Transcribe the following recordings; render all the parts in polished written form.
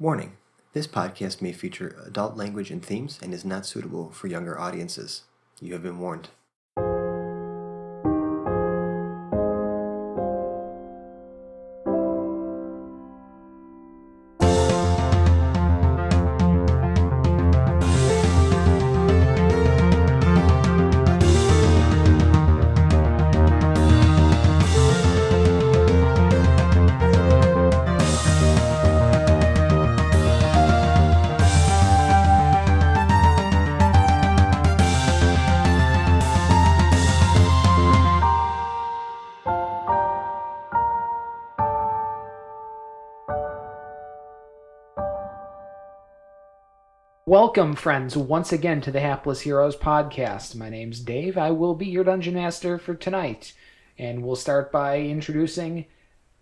Warning: this podcast may feature adult language and themes and is not suitable for younger audiences. You have been warned. Welcome, friends, once again to the Hapless Heroes podcast. My name's Dave. I will be your Dungeon Master for tonight. And we'll start by introducing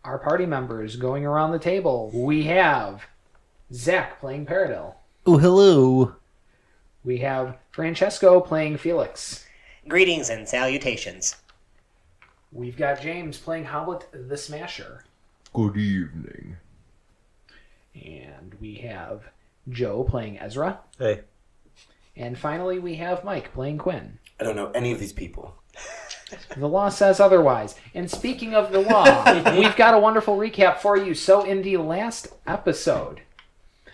our party members going around the table. We have Zach playing Paradil. Oh, hello. We have Francesco playing Felix. Greetings and salutations. We've got James playing Hoblet the Smasher. Good evening. And we have Joe playing Ezra. Hey. And finally, we have Mike playing Quinn. I don't know any of these people. The law says otherwise. And speaking of the law, we've got a wonderful recap for you. So in the last episode,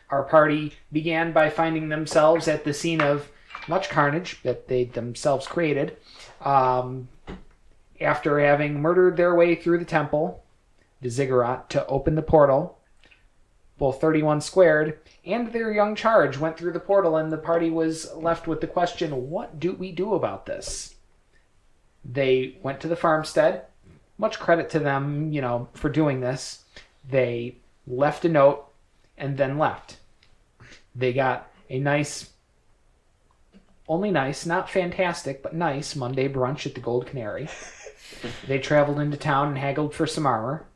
our party began by finding themselves at the scene of much carnage that they themselves created. After having murdered their way through the temple, the ziggurat, to open the portal, both 31 squared and their young charge went through the portal, and the party was left with the question, what do we do about this? They went to the farmstead. Much credit to them, for doing this. They left a note and then left. They got a nice, not fantastic, but nice Monday brunch at the Gold Canary. They traveled into town and haggled for some armor.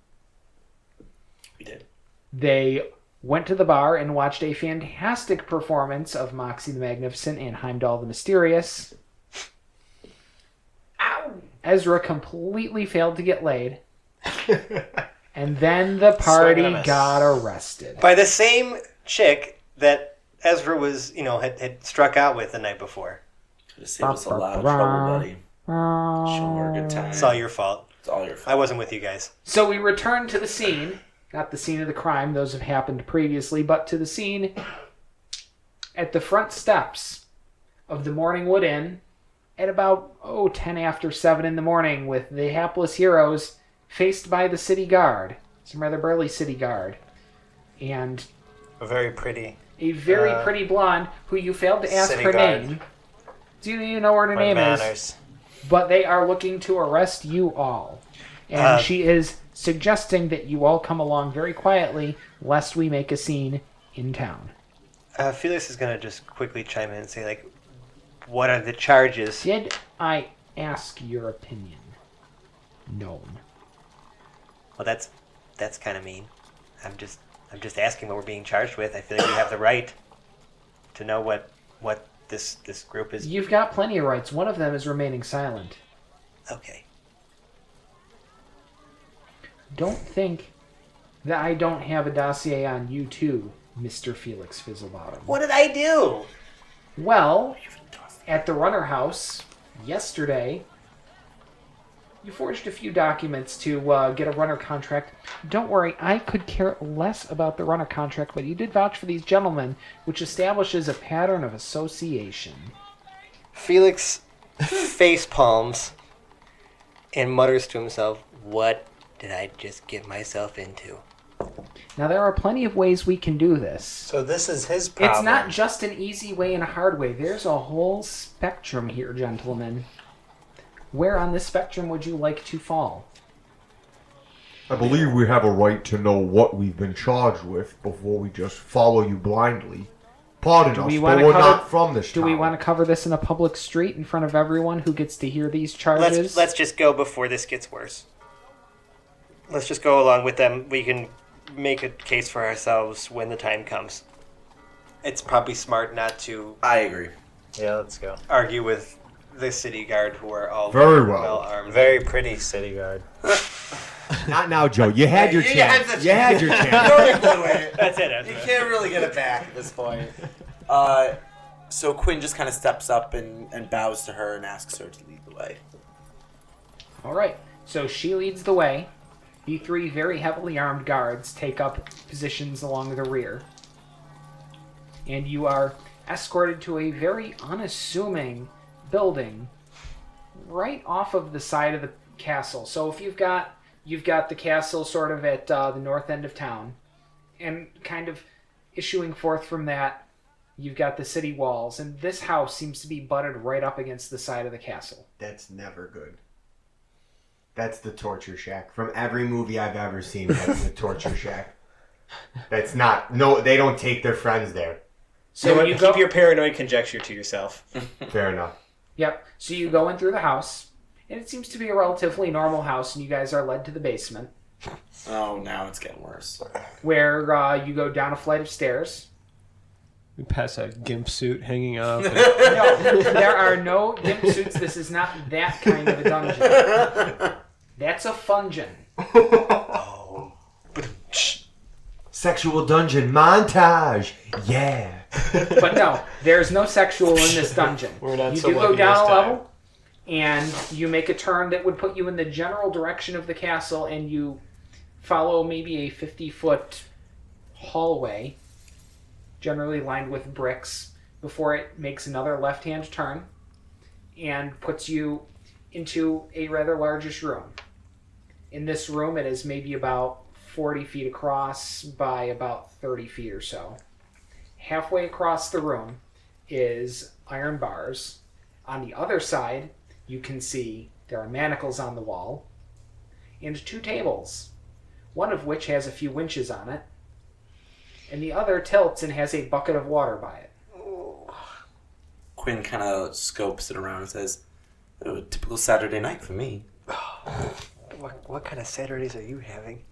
We did. They went to the bar and watched a fantastic performance of Moxie the Magnificent and Heimdall the Mysterious. Ow! Ezra completely failed to get laid. And then the party got arrested. By the same chick that Ezra was, had struck out with the night before. Could have saved us a lot of trouble, buddy. Show her a good time. It's all your fault. It's all your fault. I wasn't with you guys. So we returned to the scene. Not the scene of the crime, those have happened previously, but to the scene at the front steps of the Morningwood Inn at about 10 after 7 in the morning, with the Hapless Heroes faced by the City Guard, some rather burly City Guard, and A very pretty blonde who you failed to ask City her Guard. name. Do you know what her name manners. is? But they are looking to arrest you all. And she is suggesting that you all come along very quietly, lest we make a scene in town. Felix is going to just quickly chime in and say, what are the charges? Did I ask your opinion? No. Well, that's kind of mean. I'm just asking what we're being charged with. I feel like we have the right to know what this group is. You've got plenty of rights. One of them is remaining silent. Okay. Don't think that I don't have a dossier on you too, Mr. Felix Fizzlebottom. What did I do? Well, at the Runner House yesterday, you forged a few documents to get a runner contract. Don't worry, I could care less about the runner contract, but you did vouch for these gentlemen, which establishes a pattern of association. Felix face palms and mutters to himself, what did I just get myself into? Now, there are plenty of ways we can do this. So this is his problem. It's not just an easy way and a hard way. There's a whole spectrum here, gentlemen. Where on this spectrum would you like to fall? I believe we have a right to know what we've been charged with before we just follow you blindly. Pardon us, but we're not from this town. Do we want to cover this in a public street in front of everyone who gets to hear these charges? Let's just go before this gets worse. Let's just go along with them. We can make a case for ourselves when the time comes. It's probably smart not to I agree. Yeah, let's go. argue with the city guard who are all Very well armed. Very pretty City Guard. Not now, Joe. You had your chance. You had your chance. That's it. You can't really get it back at this point. So Quinn just kind of steps up and bows to her and asks her to lead the way. All right. So she leads the way. The three very heavily armed guards take up positions along the rear. And you are escorted to a very unassuming building right off of the side of the castle. So if you've got the castle sort of at the north end of town, and kind of issuing forth from that, you've got the city walls, and this house seems to be butted right up against the side of the castle. That's never good. That's the torture shack. From every movie I've ever seen, that's the torture shack. That's not... No, they don't take their friends there. So you keep your paranoid conjecture to yourself. Fair enough. Yep. So you go in through the house, and it seems to be a relatively normal house, and you guys are led to the basement. Oh, now it's getting worse. Where you go down a flight of stairs. We pass a gimp suit hanging up. And... No, there are no gimp suits. This is not that kind of a dungeon. That's a fungeon. Oh. Sexual dungeon montage. Yeah. But no, there's no sexual in this dungeon. We're not You so do go lucky down this a time. level, and you make a turn that would put you in the general direction of the castle, and you follow maybe a 50-foot hallway, generally lined with bricks, before it makes another left-hand turn and puts you into a rather largish room. In this room, it is maybe about 40 feet across by about 30 feet or so. Halfway across the room is iron bars. On the other side, you can see there are manacles on the wall and two tables, one of which has a few winches on it, and the other tilts and has a bucket of water by it. Quinn kind of scopes it around and says, "Oh, a typical Saturday night for me." What kind of Saturdays are you having?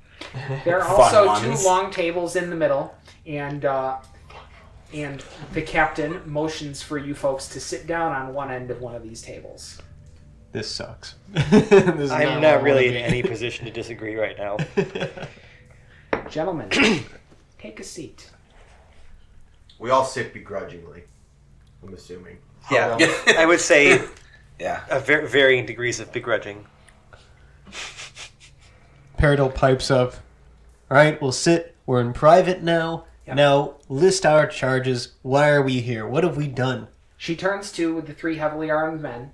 There are Fun also ones. two long tables in the middle, and the captain motions for you folks to sit down on one end of one of these tables. This sucks. This is I'm not really in any position to disagree right now. Gentlemen, take a seat. We all sit begrudgingly, I'm assuming. Yeah, I would say Yeah. varying degrees of begrudging. Peridot pipes up. All right, we'll sit. We're in private now. Yeah. Now, list our charges. Why are we here? What have we done? She turns to the three heavily armed men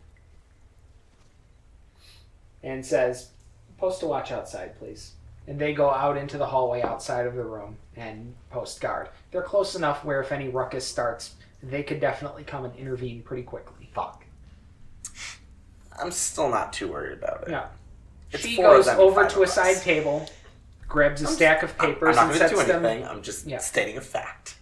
and says, "Post a watch outside, please." And they go out into the hallway outside of the room and post guard. They're close enough where if any ruckus starts, they could definitely come and intervene pretty quickly. Fuck. I'm still not too worried about it. Yeah. It's She four of goes them, over five to a of us. side table, grabs a stack of I'm papers, not and going to sets do them. anything. I'm just Yeah. stating a fact.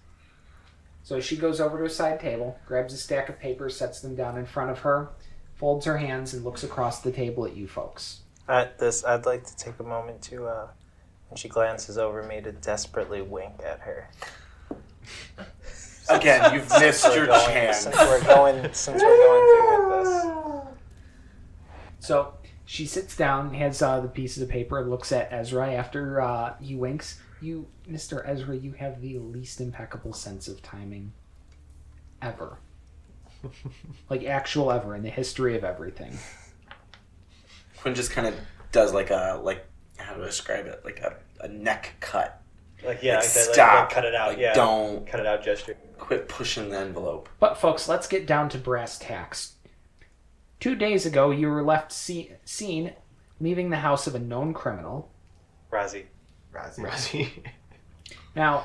So she goes over to a side table, grabs a stack of papers, sets them down in front of her, folds her hands, and looks across the table at you folks. I'd like to take a moment to, when she glances over me, to desperately wink at her. Again, you've missed your chance. Since we're going through with this. So she sits down, has the pieces of paper, and looks at Ezra after he winks. You, Mr. Ezra, you have the least impeccable sense of timing ever. Like, actual ever in the history of everything. Quinn just kind of does how do I describe it? Like a neck cut. Like Stop. cut it out. Like, Yeah, don't cut it out gesture. quit pushing the envelope. But, folks, let's get down to brass tacks. 2 days ago, you were left seen leaving the house of a known criminal. Razi. Now, I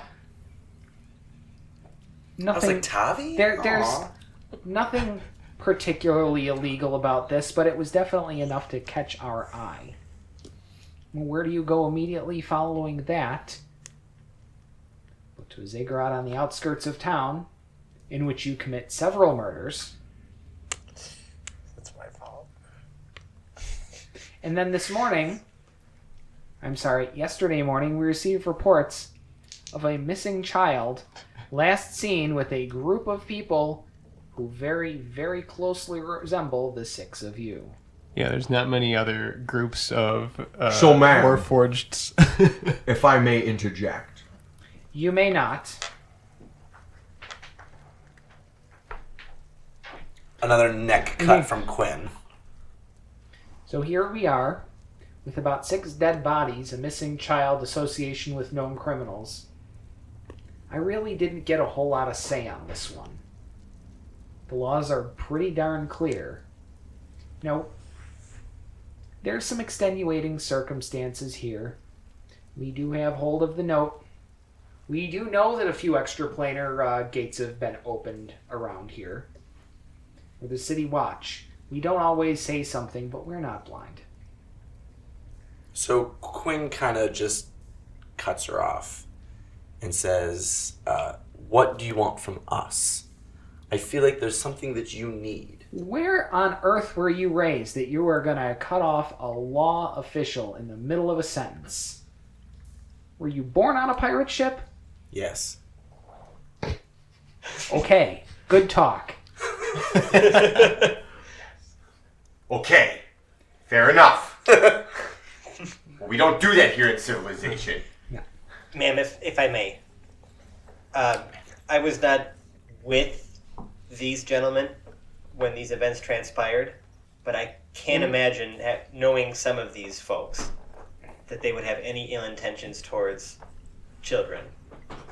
was nothing. like, Tavi? There's Aw. nothing particularly illegal about this, but it was definitely enough to catch our eye. Well, where do you go immediately following that? To a ziggurat on the outskirts of town, in which you commit several murders. That's my fault. And then yesterday morning, we received reports of a missing child, last seen with a group of people who very, very closely resemble the six of you. Yeah, there's not many other groups of So, ma'am. Warforged. If I may interject. You may not. Another neck cut from Quinn. So here we are, with about 6 dead bodies, a missing child, association with known criminals. I really didn't get a whole lot of say on this one. The laws are pretty darn clear. Now, there's some extenuating circumstances here. We do have hold of the note. We do know that a few extraplanar gates have been opened around here. We're the City Watch. We don't always say something, but we're not blind. So Quinn kind of just cuts her off and says, what do you want from us? I feel like there's something that you need. Where on earth were you raised that you were going to cut off a law official in the middle of a sentence? Were you born on a pirate ship? Yes. Okay, good talk. Okay, fair enough. We don't do that here in civilization. Ma'am, if I may, I was not with these gentlemen when these events transpired, but I can't imagine knowing some of these folks that they would have any ill intentions towards children.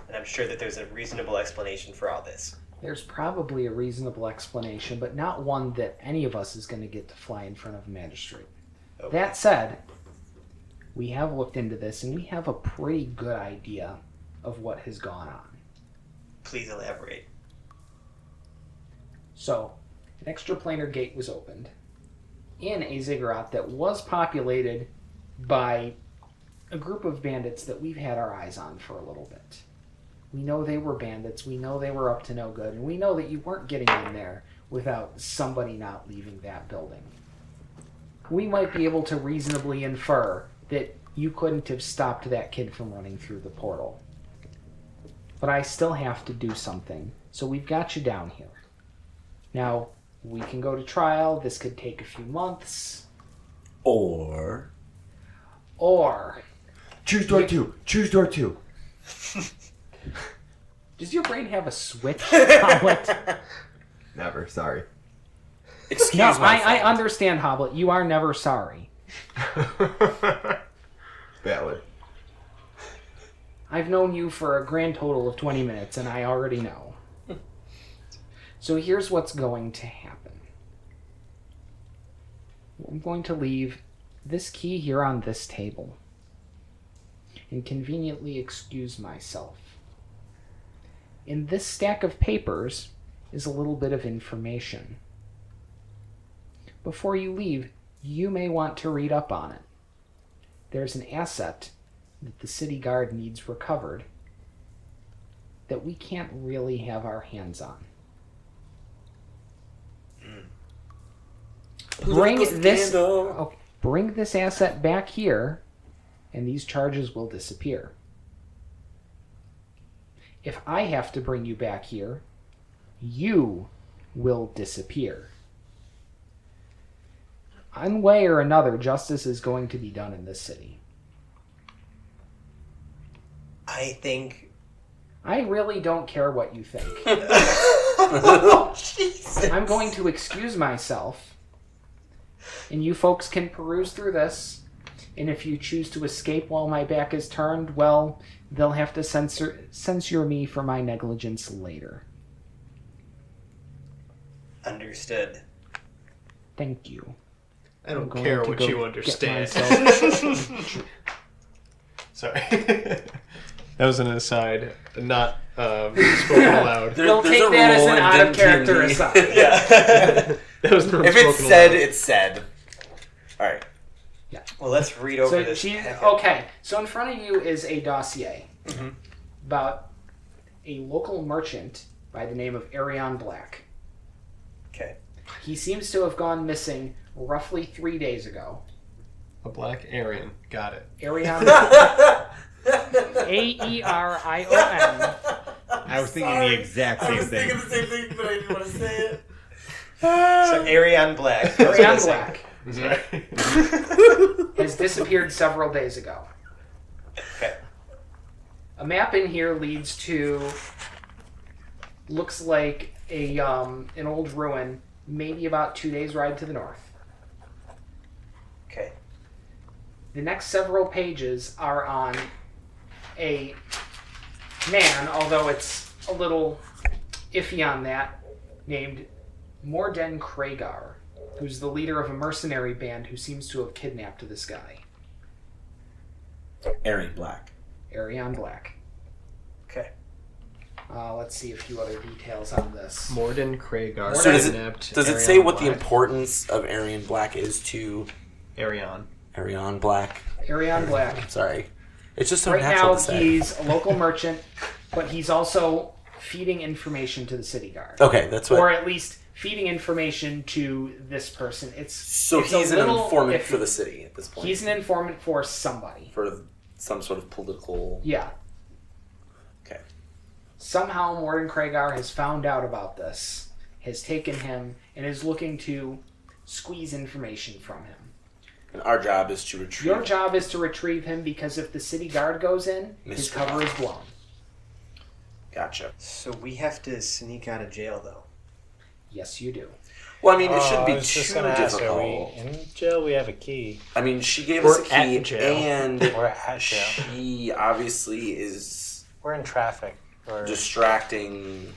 And I'm sure that there's a reasonable explanation for all this. There's probably a reasonable explanation, but not one that any of us is going to get to fly in front of a magistrate. Okay. That said, we have looked into this, and we have a pretty good idea of what has gone on. Please elaborate. So, an extraplanar gate was opened in a ziggurat that was populated by a group of bandits that we've had our eyes on for a little bit. We know they were bandits, we know they were up to no good, and we know that you weren't getting in there without somebody not leaving that building. We might be able to reasonably infer that you couldn't have stopped that kid from running through the portal. But I still have to do something, so we've got you down here. Now, we can go to trial, this could take a few months. Or... Choose door 2. Choose door 2. Does your brain have a switch? Hoblet? Never, sorry. Excuse No, my I friend. understand, Hoblet. You are never sorry. Valid. I've known you for a grand total of 20 minutes, and I already know. So here's what's going to happen. I'm going to leave this key here on this table and conveniently excuse myself. In this stack of papers is a little bit of information. Before you leave, you may want to read up on it. There's an asset that the City Guard needs recovered that we can't really have our hands on. Bring this asset back here, and these charges will disappear. If I have to bring you back here, you will disappear. One way or another, justice is going to be done in this city. I think... I really don't care what you think. Oh, Jesus. I'm going to excuse myself, and you folks can peruse through this, and if you choose to escape while my back is turned, well, they'll have to censure me for my negligence later. Understood. Thank you. I don't care what you understand. Sorry. That was an aside, not spoken aloud. They'll take that as an out-of-character aside. Yeah. That was not If spoken it's said, aloud. it's said. All right. Yeah. Well, let's read over this. Okay, so in front of you is a dossier about a local merchant by the name of Arylon Black. Okay. He seems to have gone missing roughly 3 days ago. A black Aryan. Got it. Arylon Aerion. I was thinking the exact same thing. the same thing, but I didn't want to say it. So, Arylon Black. Arylon Black. has disappeared several days ago. Okay. A map in here leads to looks like an old ruin, maybe about 2 days' ride to the north. Okay. The next several pages are on a man, although it's a little iffy on that, named Morden Kragar, who's the leader of a mercenary band who seems to have kidnapped this guy. Arian Black. Arion Black. Okay. Let's see a few other details on this. Morden Kragar. So does it Arion say what the Black. importance of Arian Black is to Arion. Arian Black? Arion Black. Sorry. It's just so Right natural now, to say. he's a local merchant, but he's also feeding information to the City Guard. Okay, that's what... Or at least feeding information to this person. So it's he's a an little informant iffy. for the city at this point. He's an informant for somebody. For some sort of political... Yeah. Okay. Somehow Morden Kragar has found out about this, has taken him, and is looking to squeeze information from him. And our job is to retrieve... Your job is to retrieve him, because if the City Guard goes in, his Mr. cover is blown. Gotcha. So we have to sneak out of jail, though. Yes, you do. Well, I mean, it shouldn't I be was too just gonna ask, are we difficult. in jail? We have a key. I mean, she gave us a We're at key, jail. and We're at jail. she obviously is We're in traffic. Or distracting...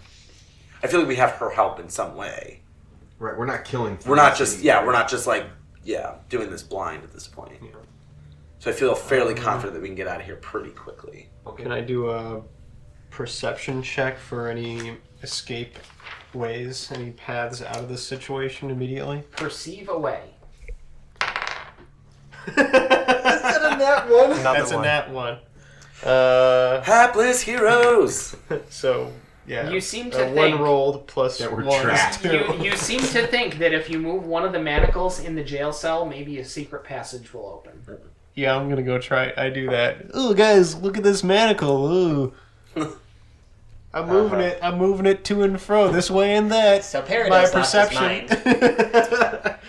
I feel like we have her help in some way. Right, we're not killing. We're not just doing this blind at this point. Yeah. So I feel fairly confident that we can get out of here pretty quickly. Okay. Can I do a perception check for any escape ways, any paths out of this situation immediately? Perceive away. Another That's one. a nat one. Hapless Heroes! So, yeah. You seem to one think rolled plus that we're one trapped. is two. you seem to think that if you move one of the manacles in the jail cell, maybe a secret passage will open. Yeah, I'm gonna go try. I do that. Ooh, guys, look at this manacle. Ooh. I'm moving it. I'm moving it to and fro, this way and that. So My Paradise lost his perception. mind.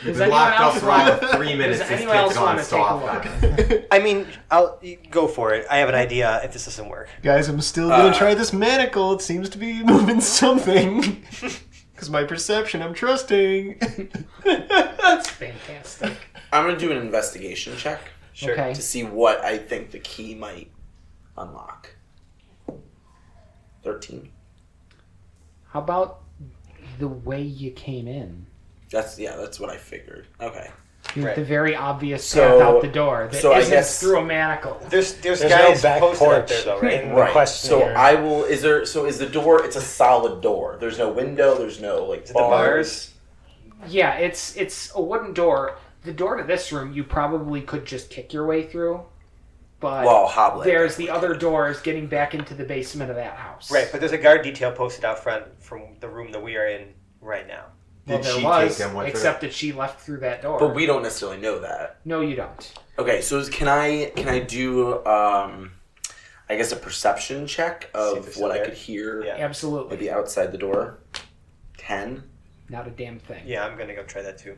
We've Does been anyone locked up else for want- almost 3 minutes Does since anyone else kids want gone to take a soft. look? I mean, I'll go for it. I have an idea if this doesn't work. Guys, I'm still gonna try this manacle. It seems to be moving something. Because my perception, I'm trusting. That's fantastic. I'm going to do an investigation check Sure. Okay. to see what I think the key might unlock. 13. How about the way you came in? That's what I figured. Okay. Right. The very obvious So- path out the door that so I isn't guess- through a manacle. There's guys no back posted porch up there, though, right? in the Right. question So here. I will. Is the door? It's a solid door. There's no window. There's no like the bars. Yeah, it's a wooden door. The door to this room you probably could just kick your way through, but Well, Hoblet. there's the other doors getting back into the basement of that house. Right, but there's a guard detail posted out front from the room that we are in right now. Well, Did there she was, take them with her? except that she left through that door. But we don't necessarily know that. No, you don't. Okay, so can I do I guess a perception check See if of it's what I there. could hear Yeah. Absolutely. maybe outside the door? 10. Not a damn thing. Yeah, I'm gonna go try that too.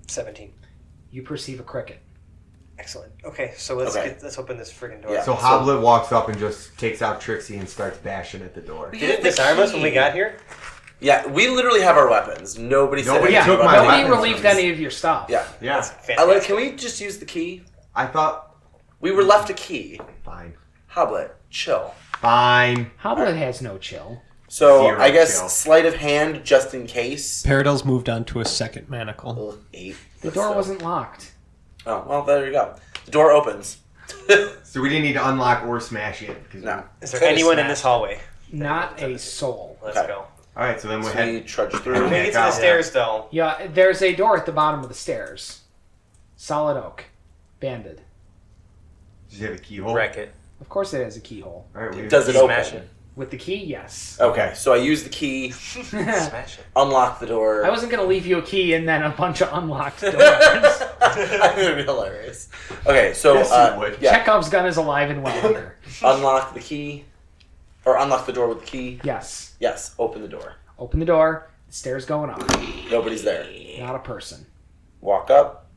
17. You perceive a cricket. Excellent. Okay, so let's Okay. let's open this friggin' door. Yeah. So Hoblet walks up and just takes out Trixie and starts bashing at the door. You didn't disarm us when we got here? Yeah, we literally have our weapons. Nobody said Nobody anything took about my our Nobody weapons. relieved any of your stuff. Yeah. Yeah, Fantastic. Can we just use the key? I thought. We were left a key. Fine. Hoblet, chill. Fine. Hoblet has no chill. So Zero I guess chill. sleight of hand just in case. Paradise moved on to a second manacle. Ugh, 8. The door wasn't locked. Oh well, there you go. The door opens. So we didn't need to unlock or smash it. 'Cause No. Is there Could've anyone in smashed this hallway? Not a soul. Let's Okay. go. All right, so then we So head. we trudge When through. we get to the out. stairs, though, Yeah, there's a door at the bottom of the stairs. Solid oak. Banded. Does he have a keyhole? Wreck it. Of course it has a keyhole. All right, we Does it Smash open? it. With the key, yes. Okay, so I use the key, Smash it. unlock the door. I wasn't going to leave you a key and then a bunch of unlocked doors. That would be hilarious. Okay, so Yes, you would. yeah, Chekhov's gun is alive and well here. unlock the key, or unlock the door with the key. Yes. Yes, open the door. Open the door. Stairs going up. Nobody's there. Not a person. Walk up.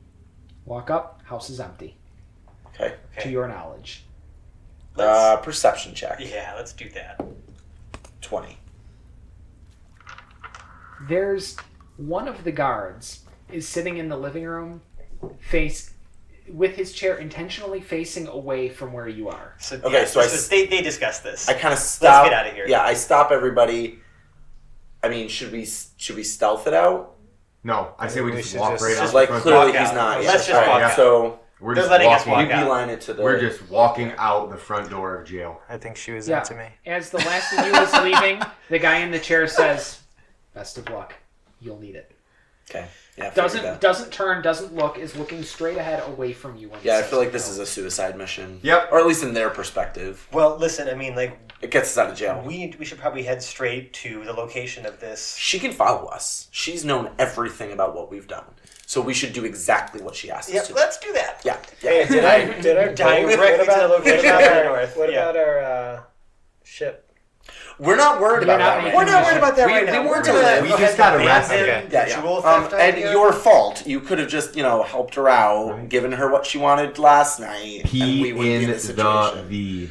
Walk up. House is empty. Okay. To your knowledge. Perception check. Yeah, let's do that. 20. There's one of the guards is sitting in the living room, with his chair intentionally facing away from where you are. So, Okay, so they discussed this. I kind of stop. Let's get out of here. Yeah, I stop everybody. I mean, should we stealth it out? No, I say we just should walk just- right just out. Like the front clearly door. he's not. Let's Yeah, just walk yeah. out. So We're They're just letting us walking. walk we out. beeline it to the. We're just walking out the front door of jail. I think she was Yeah. into me. As the last of you is leaving, the guy in the chair says, "Best of luck. You'll need it." Okay. Yeah. I figured that. Doesn't turn, doesn't look, is looking straight ahead away from you. When he Yeah, I says feel like no. this is a suicide mission. Yep. Or at least in their perspective, Well, listen, I mean, like, it gets us out of jail. we should probably head straight to the location of this. She can follow us. She's known everything about what we've done, so we should do exactly what she asked us Yep, to. let's do that. Yeah. Hey, did our Directly to the location what of about the north. What Yeah. about our ship? We're not worried about that. making We're not worried decision. about that We- right we now. weren't We're gonna gonna- we go just ahead got and arrested. abandon Yeah, ritual yeah. theft And idea. your fault. You could have just, helped her out, given her what she wanted last night, and we P wouldn't be in in this situation. the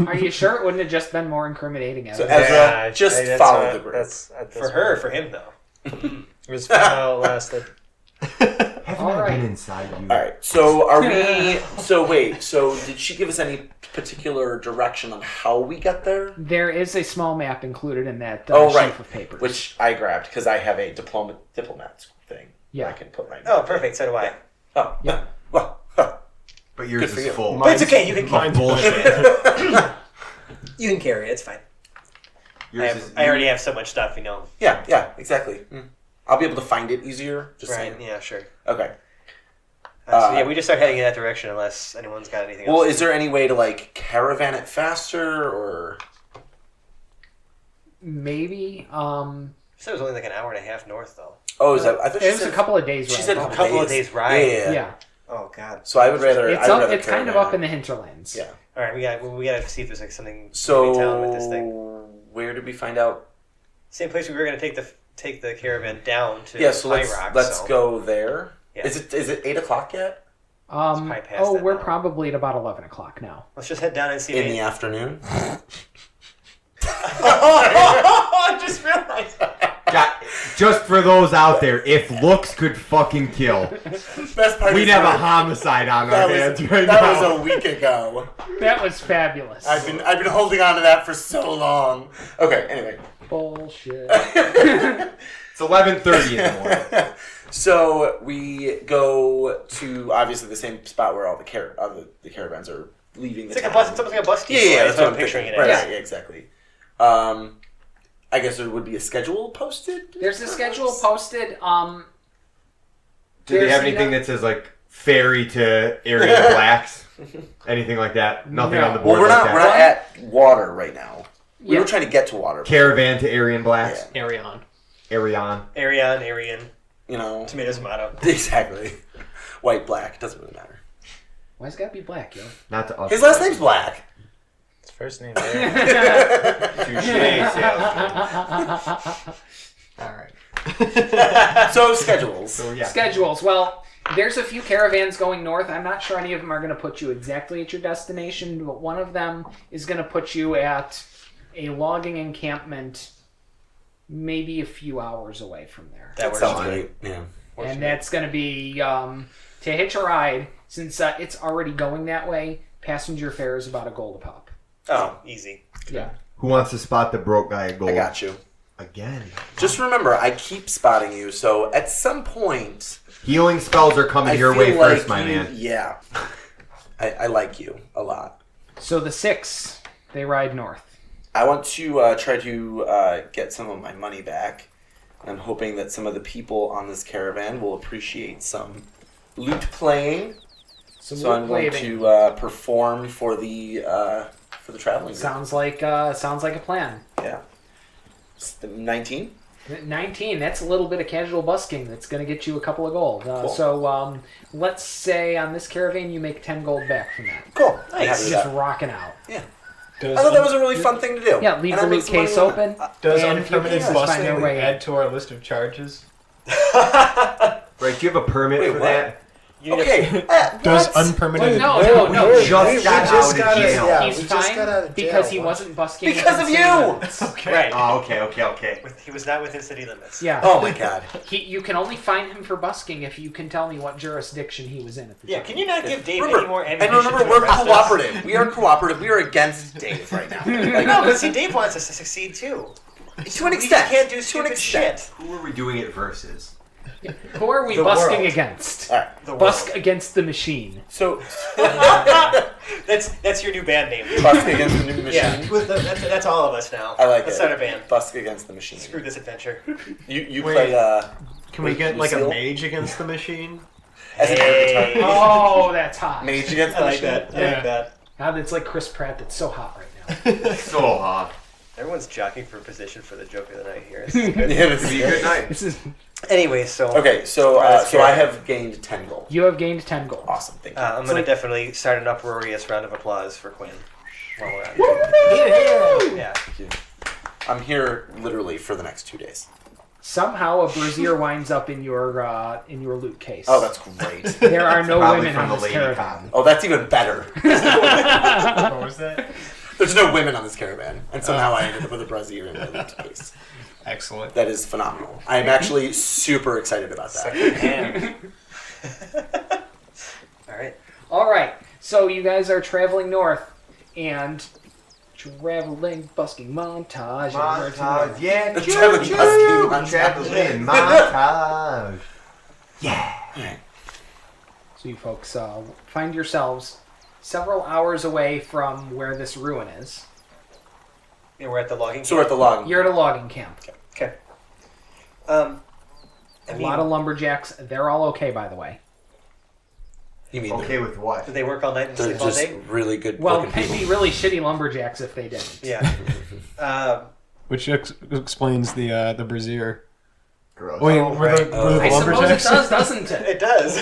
Are you sure it wouldn't have just been more incriminating So evidence? Ezra, just that's follow what- the group. That's at this For her, point. for him, though. It was fun while it lasted. Haven't All I right. been inside you? All right. So are we? So wait. So did she give us any particular direction on how we get there? There is a small map included in that Oh, right. sheaf of papers. Which I grabbed because I have a diplomat thing. Yeah. I can put my. Oh, perfect. So do I. Oh Yeah. Well. But yours Good for is you. full. But it's okay. You can Of bullshit. You can carry it. It's fine. Yours I already have so much stuff, Yeah. Yeah. Exactly. I'll be able to find it easier. Just Right. saying. Yeah. Sure. Okay. So yeah, we just start heading in that direction unless anyone's got anything else. Well, is there any way to caravan it faster or? Maybe. You said it was only like an hour and a half north, though. Oh, is that? I thought she It was said a couple of days. She ride. said A couple of days ride. Yeah. Yeah. Oh God. So I would rather. It's I'd up. rather It's kind of caravan up it. in the hinterlands. Yeah. All right, we got to see if there's something So in town with this thing. where did we find out? Same place we were going to take the caravan down to. Yeah, so High Rock, let's so. go there. Yeah. Is it 8:00 yet? probably past that We're now. probably at about 11 o'clock now. Let's just head down and see. In the afternoon. I just realized. Just for those out there, if looks could fucking kill, Best part we'd is have a that- homicide on our hands right that now. was a week ago. That was fabulous. I've been holding on to that for so long. Okay, anyway. Bullshit. It's 11:30 in the morning. So we go to obviously the same spot where all the caravans are leaving the It's like a town. bus. It's almost like a bus Yeah, depot. yeah, That's what I'm picturing it Right, as. right, yeah, exactly. I guess there would be a schedule posted. There's a schedule posted. Do they There's have anything that says ferry to Aryan Blacks? Anything like that? Nothing No. on the board Well, we're like not that. at water right now. We Yeah. were trying to get to water. Caravan to Aryan Blacks. Yeah. Arylon. Aryan. Arian, tomato, tomato. Exactly. White, black, doesn't really matter. Why's it gotta be black, yo? Not to us. His last name's Black. His first name there. All right. So schedules. So, yeah. Schedules. Well, there's a few caravans going north. I'm not sure any of them are going to put you exactly at your destination, but one of them is going to put you at a logging encampment maybe a few hours away from there. That works. Sounds great. Yeah. And that's going to be, to hitch a ride, since it's already going that way, passenger fare is about $1 a pop. Oh, easy. Yeah. Who wants to spot the broke guy at gold? I got you. Again. Just remember, I keep spotting you, so at some point... Healing spells are coming I your feel way like first, my you- man. Yeah. I like you a lot. So the 6, they ride north. I want to try to get some of my money back. I'm hoping that some of the people on this caravan will appreciate some lute playing. So I'm going to perform for the traveling group. Sounds like a plan. Yeah. 19? 19, that's a little bit of casual busking that's going to get you a couple of gold. Cool. So let's say on this caravan you make 10 gold back from that. Cool. Nice. Just rocking out. Yeah. I thought that was a really fun thing to do. Yeah, leave And the I loot make some money case on open. Does and if you unpermitted can, find their busking way add to our list of charges? Right, do you have a permit Wait, for what? that? Okay. Does what? unpermitted... No, just got out of jail. Yeah, He's we just fine got out of jail. because he wasn't busking Because of within you! city limits. Okay. Right. Oh, okay. He was not within city limits. Yeah. Oh my god. You can only find him for busking if you can tell me what jurisdiction he was in at the Yeah, time. can you not give Dave Remember, any more and ammunition? remember, to we're arrest us? cooperative. We are cooperative. We are against Dave right now. Like, No, but see, Dave wants us to succeed too. to an We extent. can't do to an stupid extent. shit. Who are we doing it versus? Who are we The busking world. against? All right. The Busk world. against the machine. So, That's your new band name. Busk against the new machine. Yeah, that's all of us now. I like Let's it. start a band. Busk against the machine. Screw this adventure. You Wait. play. Can we get like a Lucille? mage against the machine? As an Hey. air guitar. Oh, that's hot. Mage against I the like machine. that. I Yeah. like that. God, it's like Chris Pratt that's so hot right now. So hot. Everyone's jockeying for position for the joke of the night here. This is good. Yeah, this It'll is be a good night. This is Anyway, so Okay, so I have gained 10 gold. you have gained 10 gold. Awesome, thank you. I'm gonna like- definitely start an uproarious round of applause for Quinn. While we're at it. Yeah. Thank you. I'm here literally for the next 2 days. Somehow a brazier winds up in your loot case. Oh, that's great. There are no Probably women from on the this lady caravan. cotton. Oh, that's even better. What was that? There's no women on this caravan, and somehow I ended up with a brazier in my loot case. Excellent. That is phenomenal. I am actually super excited about that. Secondhand. All right. All right, so you guys are traveling north, and traveling busking montage. Montage, yeah. Traveling busking montage. Traveling montage. Alright. So you folks find yourselves several hours away from where this ruin is. Yeah, we're at the logging. So we're at the log. You're at a logging camp. Okay. A lot of lumberjacks. They're all okay, by the way. You mean Okay with what? Do they work all night and they're sleep all just day? really good Well, looking they'd people. be really shitty lumberjacks if they didn't. Yeah. Which explains the brazier. Gross. Wait, Oh, were right. the, were the I suppose it lumberjacks? does, doesn't it? It does.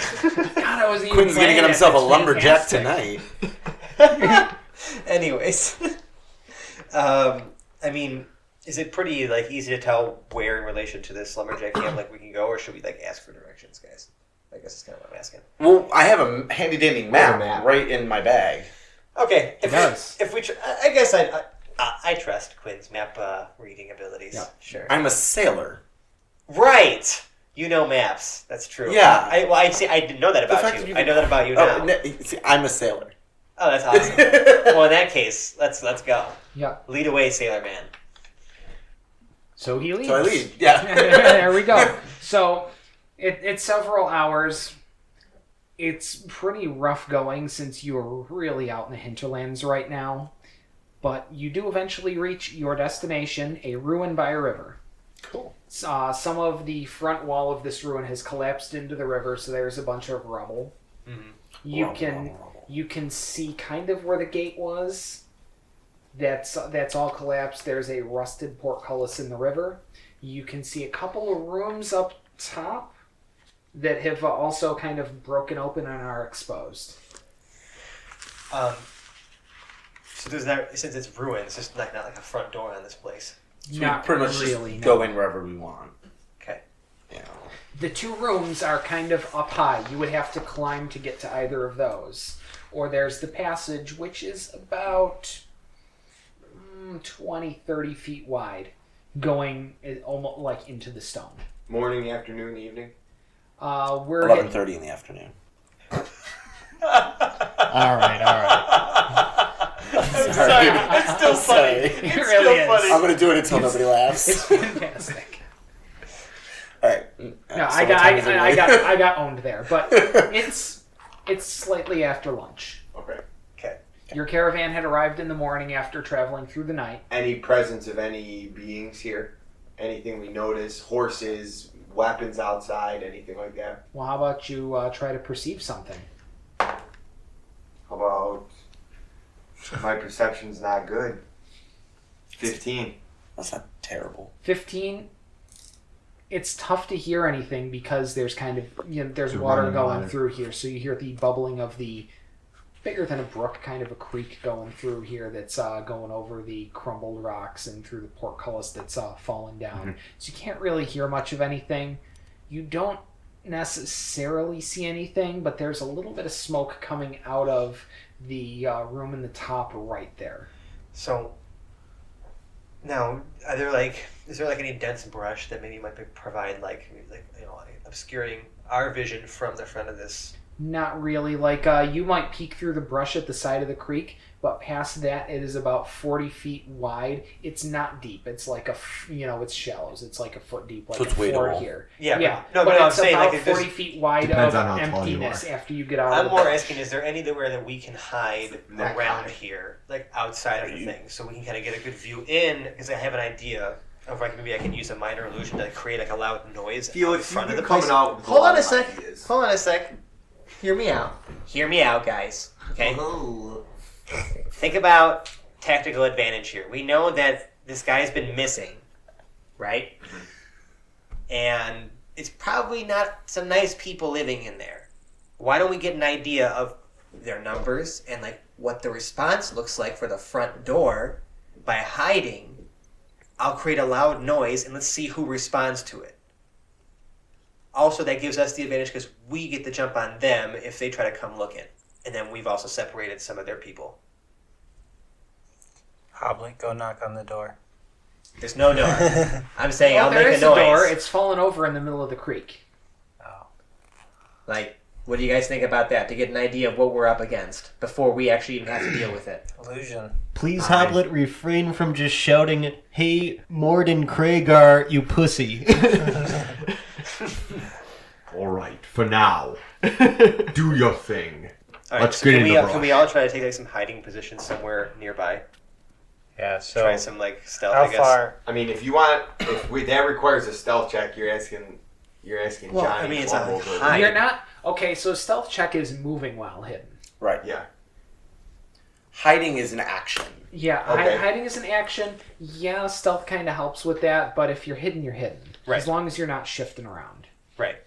God, I wasn't even Quinn's gonna planning get that. himself a That's lumberjack fantastic. tonight. Anyways, I mean, is it pretty easy to tell where in relation to this lumberjack camp we can go, or should we ask for directions, guys? I guess that's kind of what I'm asking. Well, I have a handy dandy map, map. right in my bag. Okay, does. if we, I guess I trust Quinn's map reading abilities. Yeah. Sure. I'm a sailor. Right. You know maps. That's true. Yeah. I see. I didn't know that fact about that you. you I know that about you now. Oh, no, see, I'm a sailor. Oh, that's awesome. Well, in that case, let's go. Yeah. Lead away, Sailor Man. So he leaves. So I lead. Yeah. There we go. So it's several hours. It's pretty rough going since you're really out in the hinterlands right now. But you do eventually reach your destination, a ruin by a river. Cool. Some of the front wall of this ruin has collapsed into the river, so there's a bunch of rubble. Mhm. You can see kind of where the gate was. That's all collapsed. There's a rusted portcullis in the river. You can see a couple of rooms up top that have also kind of broken open and are exposed. So there's not, since it's ruined, it's just not like a front door on this place. So Not we pretty much really, just no. go in wherever we want. Okay. Yeah. The two rooms are kind of up high. You would have to climb to get to either of those. Or there's the passage, which is about 20, 30 feet wide, going almost like into the stone. Morning, afternoon, evening. We're 11:30 in the afternoon. All right. Sorry. It's still funny. It really is. I'm gonna do it until nobody laughs. It's fantastic. All right. No, So I what time is it really? got owned there, but it's slightly after lunch. Okay. Okay. Your caravan had arrived in the morning after traveling through the night. Any presence of any beings here? Anything we notice? Horses, weapons outside, anything like that? Well, how about you try to perceive something? How about my perception's not good? 15. That's not terrible. 15. It's tough to hear anything because there's kind of there's It's water running going water. through here, so you hear the bubbling of the bigger than a brook, kind of a creek going through here that's going over the crumbled rocks and through the portcullis that's fallen down. Mm-hmm. So you can't really hear much of anything. You don't necessarily see anything, but there's a little bit of smoke coming out of the room in the top right there. So now, is there any dense brush that maybe might provide obscuring our vision from the front of this? Not really. You might peek through the brush at the side of the creek, but past that, it is about 40 feet wide. It's not deep. It's it's shallows. It's like a foot deep, like so it's a floor wadeable. here. Yeah. But I'm it's saying about 40 feet wide of emptiness after you get out of I'm the more brush. asking, is there anywhere that we can hide around here, like outside of the thing, so we can kind of get a good view in? Because I have an idea of maybe I can use a minor illusion to create a loud noise in front of the place. Hold on a sec. Hear me out, guys. Okay? Think about tactical advantage here. We know that this guy's been missing, right? And it's probably not some nice people living in there. Why don't we get an idea of their numbers and what the response looks like for the front door by hiding? I'll create a loud noise and let's see who responds to it. Also, that gives us the advantage because we get the jump on them if they try to come looking. And then we've also separated some of their people. Hoblet, go knock on the door. There's no door. I'm saying I'll make a noise. There is a door. It's fallen over in the middle of the creek. Oh. What do you guys think about that? To get an idea of what we're up against before we actually even have to deal with it. Illusion. Please, Hoblet, refrain from just shouting, "Hey, Morden Kragar, you pussy." All right, for now, do your thing. All right, Let's get in the brush. Can we all try to take some hiding positions somewhere nearby? Yeah, so try some stealth. how I guess. far? I mean, that requires a stealth check, you're asking Well, Johnny. I mean, it's Flumble a to- hide. You're not... Okay, so stealth check is moving while hidden. Right. Yeah. Hiding is an action. Yeah, Okay. hiding is an action. Yeah, stealth kind of helps with that, but if you're hidden, you're hidden. Right. As long as you're not shifting around. Right.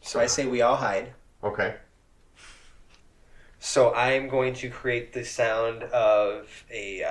So I say we all hide. Okay. So I'm going to create the sound of a...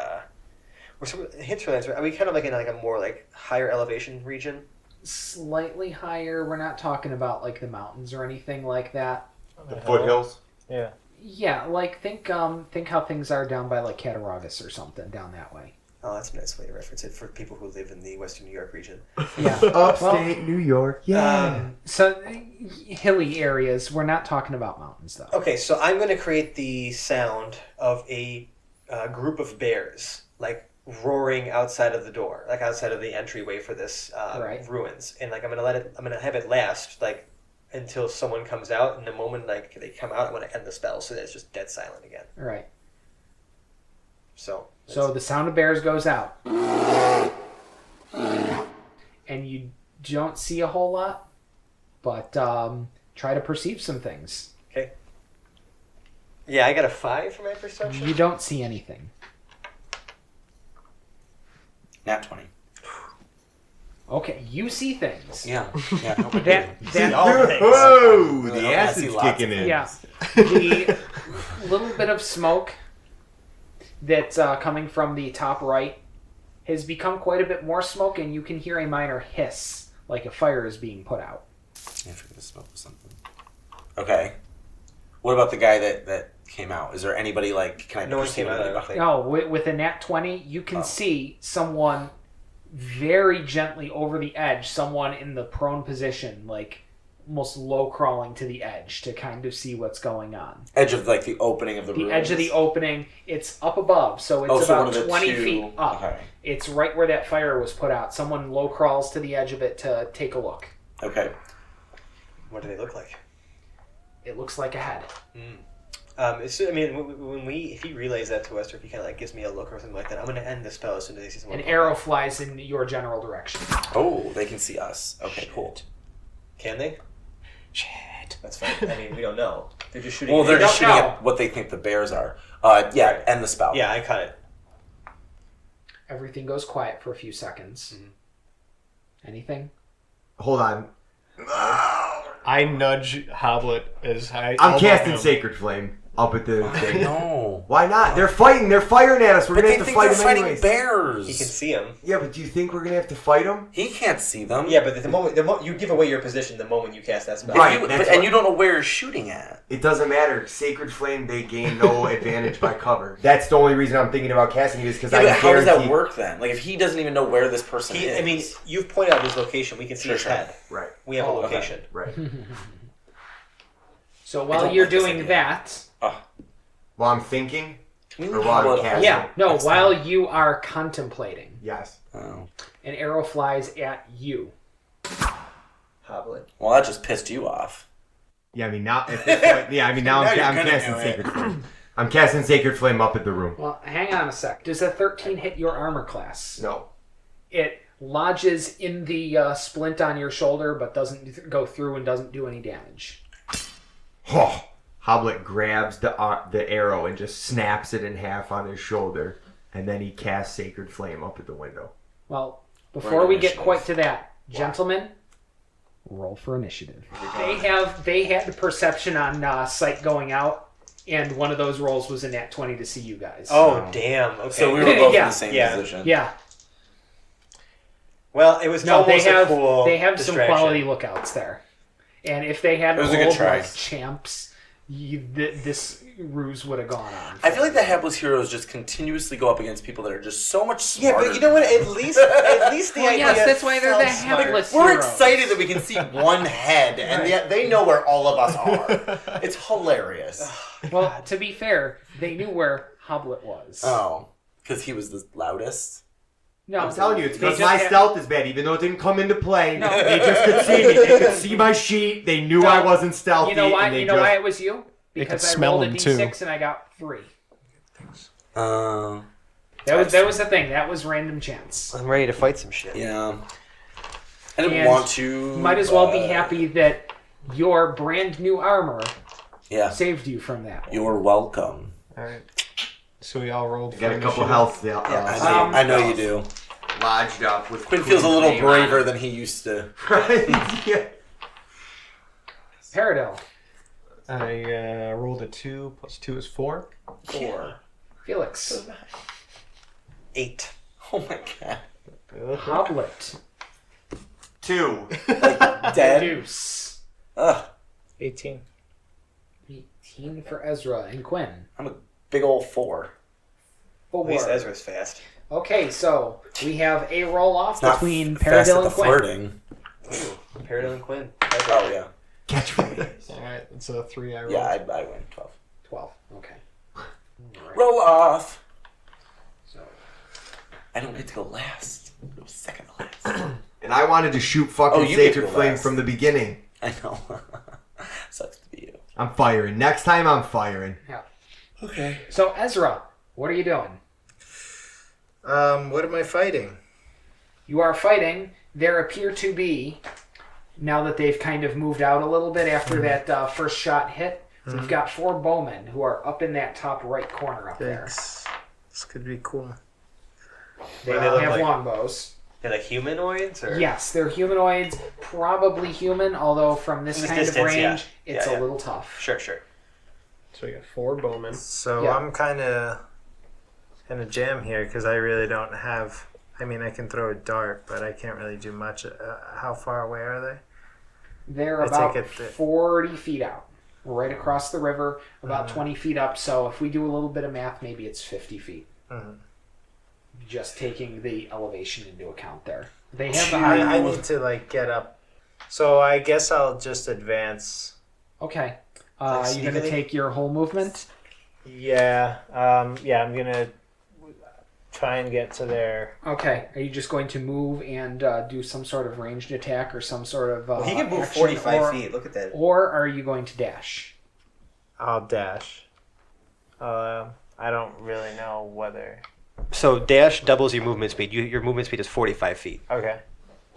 hints for that. Are we kind of in a more higher elevation region? Slightly higher. We're not talking about the mountains or anything like that. The foothills? Yeah. Yeah, think how things are down by Cattaraugus or something down that way. Oh, that's a nice way to reference it for people who live in the Western New York region. Yeah. Upstate New York. Yeah. So hilly areas. We're not talking about mountains though. Okay, so I'm going to create the sound of a group of bears, roaring outside of the door, outside of the entryway for this ruins, and I'm gonna have it last until someone comes out, and the moment they come out, I'm gonna end the spell so that it's just dead silent again. All right. So the sound of bears goes out, and you don't see a whole lot, but try to perceive some things. Okay. Yeah, I got a 5 for my perception. You don't see anything. Nat 20. Okay, you see things. Yeah. Oh, the acid's kicking in. Yeah. The little bit of smoke that's coming from the top right has become quite a bit more smoke, and you can hear a minor hiss, like a fire is being put out. I forget to smoke with something. Okay. What about the guy that came out? Is there anybody can I? No one came out. I don't think. No, with a nat 20, you can see someone very gently over the edge, someone in the prone position, almost low crawling to the edge to kind of see what's going on. Edge of the opening of the ruins? The edge of the opening, it's up above, so it's about 20 feet up. Okay. It's right where that fire was put out. Someone low crawls to the edge of it to take a look. Okay. What do they look like? It looks like a head. If he relays that to us, or if he kind of gives me a look or something like that, I'm going to end the spell as soon as they see someone. An arrow flies in your general direction. Oh, they can see us. Okay, cool. Can they? Shit. That's fine. We don't know. They're just shooting. Well, they're just shooting know. at what they think the bears are. End the spell. Yeah, I cut it. Everything goes quiet for a few seconds. Mm-hmm. Anything? Hold on. I nudge Hoblet as I... I'm casting Sacred Flame. up at the thing. No. Why not? They're fighting. They're firing at us. We're going to have to fight them fighting anyways. bears. He can see them. Yeah, but do you think we're going to have to fight them? He can't see them. Yeah, but the moment you give away your position the moment you cast that spell. Right. And you don't know where you're shooting at. It doesn't matter. Sacred Flame, they gain no advantage by cover. That's the only reason I'm thinking about casting it is because I but how does guarantee... that work then? Like, if he doesn't even know where this person is. I mean, you've pointed out his location. We can see his head. Right. We have a location. Right. So while you're doing that... While I'm thinking? Can we Or while I'm casting? Yeah, no, while you are contemplating. Yes. Oh. An arrow flies at you. Hoblet. Well, that just pissed you off. Yeah, I mean, now... At this point, yeah, I mean, now I'm casting Sacred Flame. I'm casting Sacred Flame up at the room. Well, hang on a sec. Does a 13 hit your armor class? No. It lodges in the splint on your shoulder, but doesn't go through and doesn't do any damage. Oh. Hoblet grabs the arrow and just snaps it in half on his shoulder, and then he casts Sacred Flame up at the window. Well, before we get quite to that, gentlemen, roll for initiative. They had perception on sight going out, and one of those rolls was a nat 20 to see you guys. Oh, damn. Okay. So we were both Yeah. in the same Yeah. position. Yeah. Well, it was No, they almost have a cool some distraction. quality lookouts there, and if they had It was a good rolled try. like champs, this ruse would have gone on. I feel like the Hapless Heroes just continuously go up against people that are just so much Yeah, smarter. but you know what? At least the Well, idea. yes, that's why they're the felt smart. Hapless We're Heroes. excited that we can see one head, and yet they know where all of us are. It's hilarious. Well, to be fair, they knew where Hoblet was. Oh, because he was the loudest? No, I'm telling you, it's they because just my had- stealth is bad, even though it didn't come into play. No. They just could see me. They could see my sheet. They knew No. I wasn't stealthy. You know why? And they You know just... why it was you? They could Because I smell rolled a them, d6 too. and I got 3. Uh, That was the thing. That was random chance. I'm ready to fight some shit. yeah. I didn't And want to. You might as well be but- happy that your brand new armor Yeah. saved you from that. You're welcome. Alright. So we all rolled I for got a couple initiative. health I know you do. lodged up with Quinn feels a little name on braver it. than he used to. Right? Yeah. Paradil. I rolled a 2 plus 2 is 4. 4. Felix. 8. Oh my god. Hoblet. 2. Dead. Deuce. Ugh. 18. 18 for Ezra and Quinn. I'm a big old 4. At least 4. Ezra's fast. Okay, so we have a roll-off Not between fast at Paradil the and Quinn. flirting. Paradil and Quinn. Oh yeah. Catchphrase. Alright, it's a 3 I rolled. Yeah, I win 12. 12. Okay. Alright. Roll off. So, I don't get to go last. It was second to last. And I wanted to shoot fucking Oh, you get to Sacred go Flame last. from the beginning. I know. Sucks to be you. I'm firing. Next time I'm firing. yeah. Okay. So Ezra, what are you doing? What am I fighting? You are fighting. There appear to be, now that they've kind of moved out a little bit after that first shot hit, we've got 4 bowmen who are up in that top right corner up there. Thanks. This could be cool. They What do they look have like? longbows. They're like humanoids? Or? Yes, they're humanoids, probably human, although from this From this kind distance, of range, yeah. it's Yeah, a little tough. Sure. So we got 4 bowmen. So Yeah. I'm kind of in a jam here because I really don't have. I mean, I can throw a dart, but I can't really do much. How far away are they? They're I about take it that- 40 feet out, right across the river, about 20 feet up. So if we do a little bit of math, maybe it's 50 feet. Mhm. Just taking the elevation into account there. They have the I high. need to like get up. So I guess I'll just advance. Okay. Like You're going to sneakily? take your whole movement? Yeah. Yeah. I'm gonna try and get to there. Okay. Are you just going to move and do some sort of ranged attack or some sort of Well, he can move action, 45 feet. Look at that. Or are you going to dash? I'll dash. I don't really know whether. So dash doubles your movement speed. Your movement speed is 45 feet. Okay.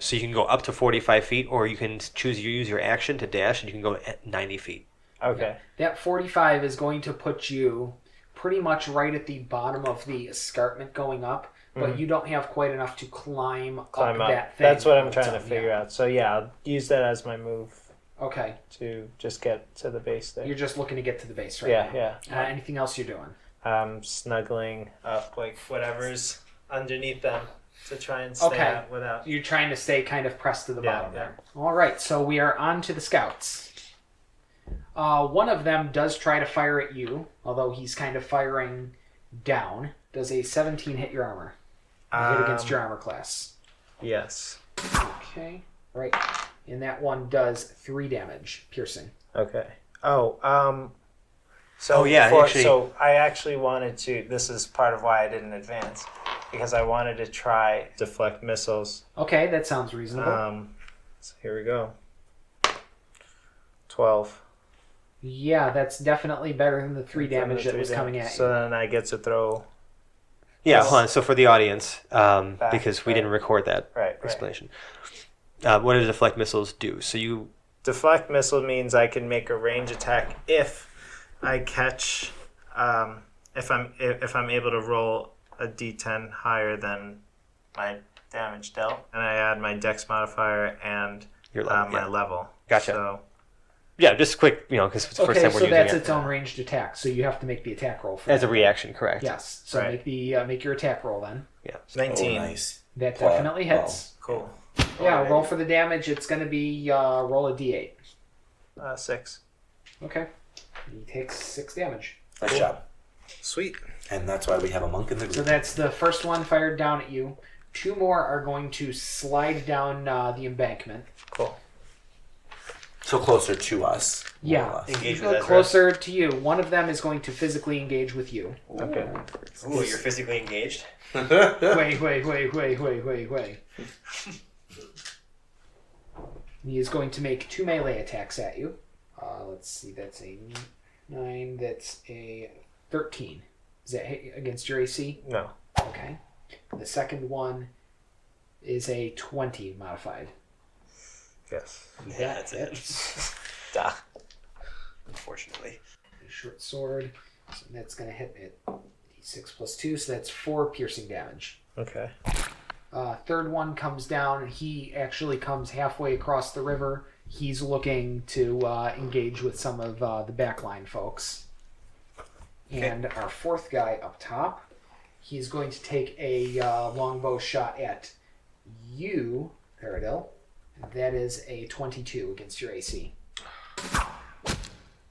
So you can go up to 45 feet, or you can use your action to dash, and you can go at 90 feet. Okay. That 45 is going to put you pretty much right at the bottom of the escarpment going up, but you don't have quite enough to climb up Climb up. that thing. That's what I'm all the trying to time, figure out. So yeah, I'll use that as my move. Okay. to just get to the base there. You're just looking to get to the base right now. Yeah. Anything else you're doing? Snuggling up like whatever's underneath them to try and stay out without. You're trying to stay kind of pressed to the bottom yeah. there. All right, so we are on to the scouts. One of them does try to fire at you, although he's kind of firing down. Does a 17 hit your armor? Hit against your armor class. Yes. Okay, right. And that one does 3 damage, piercing. Okay. So actually, so I actually wanted to. This is part of why I didn't advance, because I wanted to try deflect missiles. Okay, that sounds reasonable. So here we go. 12. Yeah, that's definitely better than the 3 damage that was coming at you. So then I get to throw. Yeah, hold on. So for the audience, because we didn't record that Right. explanation, what do deflect missiles do? So you Deflect missile means I can make a range attack if I catch, if I'm able to roll a d10 higher than my damage dealt, and I add my dex modifier and Your level, my yeah. level. Gotcha. So, yeah, just quick, because it's the first time we're so using that's it. its own ranged attack. So you have to make the attack roll for As that. a reaction, correct? Yes. So Right. make your attack roll then. Yeah. Oh, 19. nice. That definitely hits. Cool. Yeah, roll for the damage. It's going to be roll a d8. 6. Okay. He takes 6 damage. Nice job. Sweet. And that's why we have a monk in the So group. that's the first one fired down at you. 2 more are going to slide down the embankment. Cool. So closer to us. more or Yeah, less. Engage go with Ezra. closer to you. One of them is going to physically engage with you. Okay. Ooh, you're physically engaged. Wait. He is going to make 2 melee attacks at you. Let's see, that's a 9, that's a 13. Is that hit against your AC? No. Okay. The second one is a 20 modified. Yes. Yeah, that's it. hits. Duh. Unfortunately. A short sword. So that's going to hit at d6 plus 2, so that's 4 piercing damage. Okay. Third one comes down. He actually comes halfway across the river. He's looking to engage with some of the backline folks. And our fourth guy up top, he's going to take a longbow shot at you, Paradil. That is a 22 against your AC.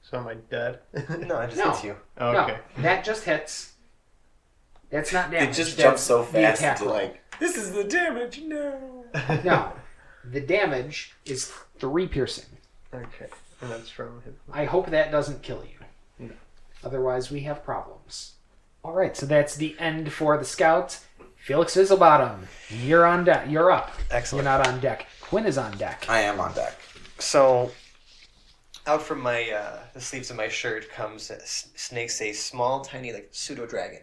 So am I dead? No, I just No. hits you. Oh, No, okay. that just hits. That's not damage. It just That's jumps so the fast attack into roll. like, this is the damage, no. No, the damage is 3 piercing. Okay. And that's from him. I hope that doesn't kill you. No. Otherwise, we have problems. All right, so that's the end for the scouts. Felix Fizzlebottom, you're on deck. You're up. Excellent. You're not on deck. Quinn is on deck. I am on deck. So, out from my the sleeves of my shirt comes snakes a small, tiny, like pseudo dragon,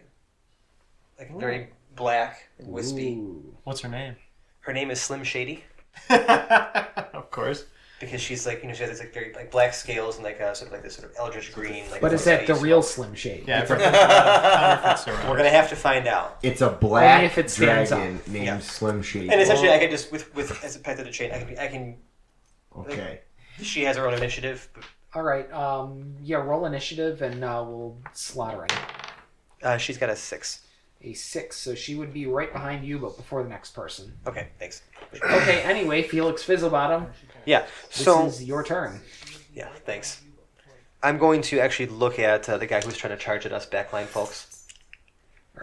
like very black and wispy. Ooh. What's her name? Her name is Slim Shady Of course. because she's like she has this like very like black scales and like sort of like this sort of eldritch green. Like But is that the real Slim Shady? Yeah, I've heard of We're gonna have to find out. It's a black Only if it stands dragon up. named Yeah. Slim Shady. And essentially, I can just with as a pet of the chain, I can. Okay. She has her own initiative. All right. Yeah, roll initiative and we'll slaughter her. She's got a 6. A 6, so she would be right behind you, but before the next person. Okay, thanks. Okay, anyway, Felix Fizzlebottom, Yeah. this So is your turn. yeah, thanks. I'm going to actually look at the guy who's trying to charge at us, backline folks,